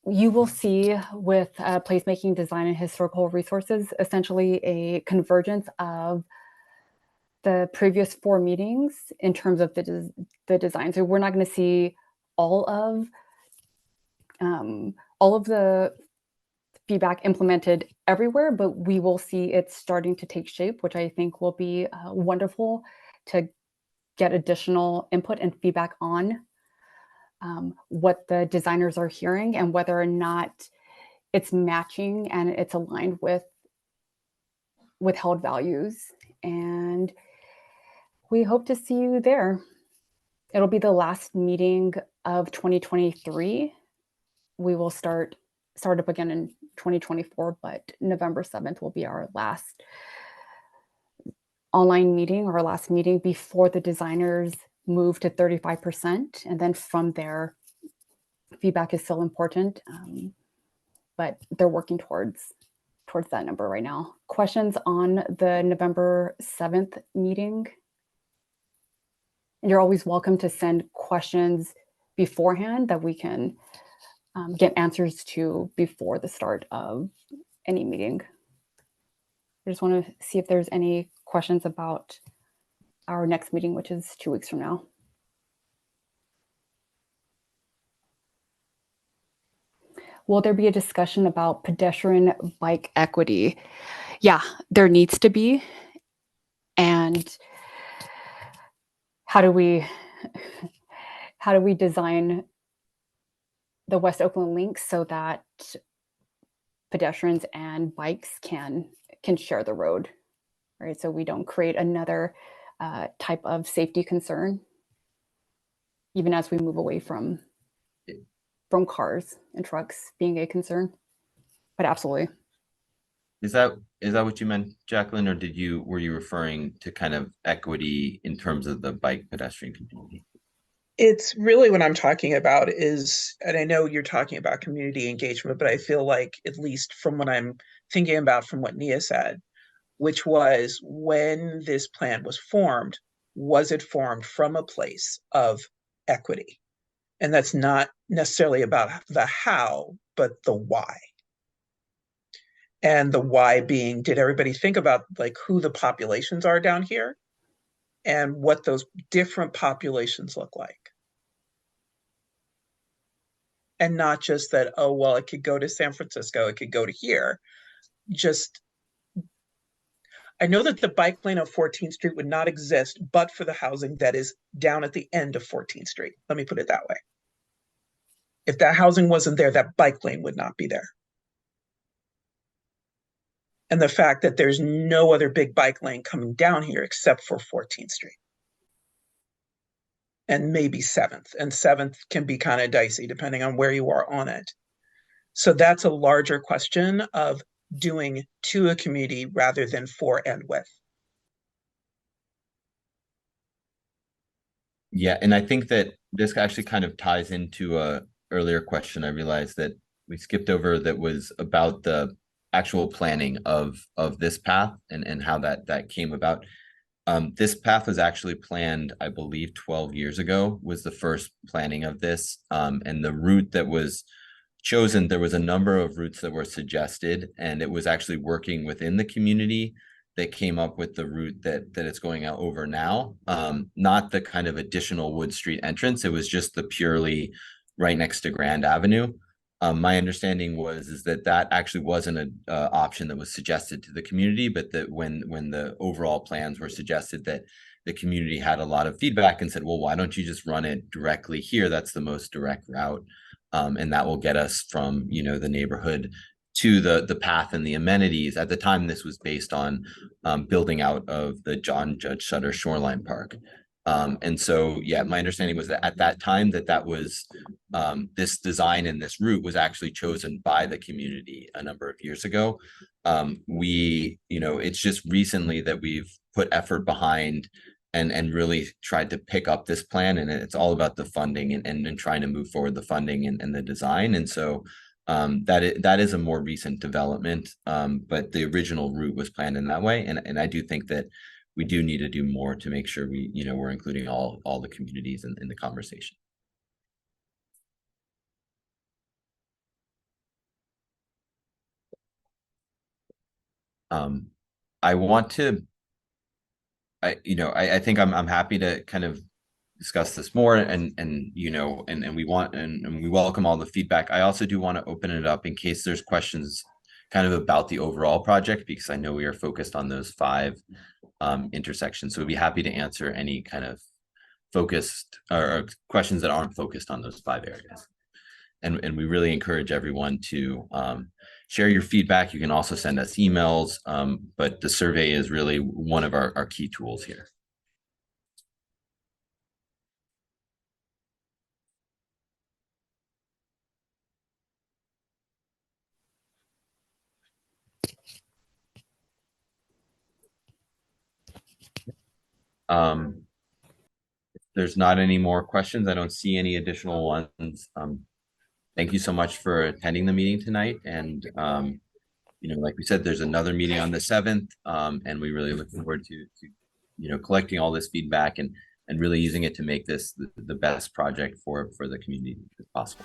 You will see with placemaking, design, and historical resources, essentially a convergence of the previous 4 meetings in terms of the design. So we're not going to see all of the feedback implemented everywhere, but we will see it starting to take shape, which I think will be wonderful to get additional input and feedback on what the designers are hearing and whether or not it's matching and it's aligned with held values. And we hope to see you there. It'll be the last meeting of 2023. We will start up again in 2024, but November 7th will be our last online meeting, our last meeting before the designers move to 35%. And then from there, feedback is still important, but they're working towards that number right now. Questions on the November 7th meeting? You're always welcome to send questions beforehand that we can get answers to before the start of any meeting. I just want to see if there's any questions about our next meeting, which is 2 weeks from now. Will there be a discussion about pedestrian bike equity? Yeah, there needs to be. And how do we design the West Oakland link so that pedestrians and bikes can share the road, right? So we don't create another type of safety concern, even as we move away from cars and trucks being a concern. But absolutely. Is that what you meant, Jacqueline, or were you referring to kind of equity in terms of the bike pedestrian community? It's really what I'm talking about is, and I know you're talking about community engagement, but I feel like, at least from what I'm thinking about from what Nia said, which was when this plan was formed, was it formed from a place of equity? And that's not necessarily about the how, but the why. And the why being, did everybody think about like who the populations are down here and what those different populations look like? And not just that, oh, well, it could go to San Francisco, it could go to here. Just, I know that the bike lane of 14th Street would not exist but for the housing that is down at the end of 14th Street. Let me put it that way. If that housing wasn't there, that bike lane would not be there. And the fact that there's no other big bike lane coming down here except for 14th Street. And maybe 7th. And 7th can be kind of dicey depending on where you are on it. So that's a larger question of doing to a community rather than for and with. Yeah, and I think that this actually kind of ties into a earlier question I realized that we skipped over, that was about the actual planning of this path and how that came about. This path was actually planned, I believe, 12 years ago was the first planning of this. And the route that was chosen, there was a number of routes that were suggested, and it was actually working within the community that came up with the route that it's going out over now. Not the kind of additional Wood Street entrance. It was just the purely right next to Grand Avenue. My understanding is that actually wasn't an option that was suggested to the community, but that when the overall plans were suggested, that the community had a lot of feedback and said, well, why don't you just run it directly here? That's the most direct route. And that will get us from, the neighborhood to the path and the amenities. At the time, this was based on building out of the John Judge Sutter Shoreline Park. And so, yeah, my understanding was that at that time that was this design and this route was actually chosen by the community a number of years ago. It's just recently that we've put effort behind and really tried to pick up this plan, and it's all about the funding and trying to move forward the funding and the design. And so that is a more recent development, but the original route was planned in that way. And I do think that we do need to do more to make sure we're including all the communities in the conversation. I want to, I think I'm happy to kind of discuss this more and we welcome all the feedback. I also do want to open it up in case there's questions kind of about the overall project, because I know we are focused on those 5 intersections. So we'd be happy to answer any kind of focused or questions that aren't focused on those 5 areas. And we really encourage everyone to share your feedback. You can also send us emails, but the survey is really one of our key tools here. If there's not any more questions, I don't see any additional ones. Thank you so much for attending the meeting tonight. And, like we said, there's another meeting on the 7th, and we really look forward to collecting all this feedback and really using it to make this the best project for the community as possible.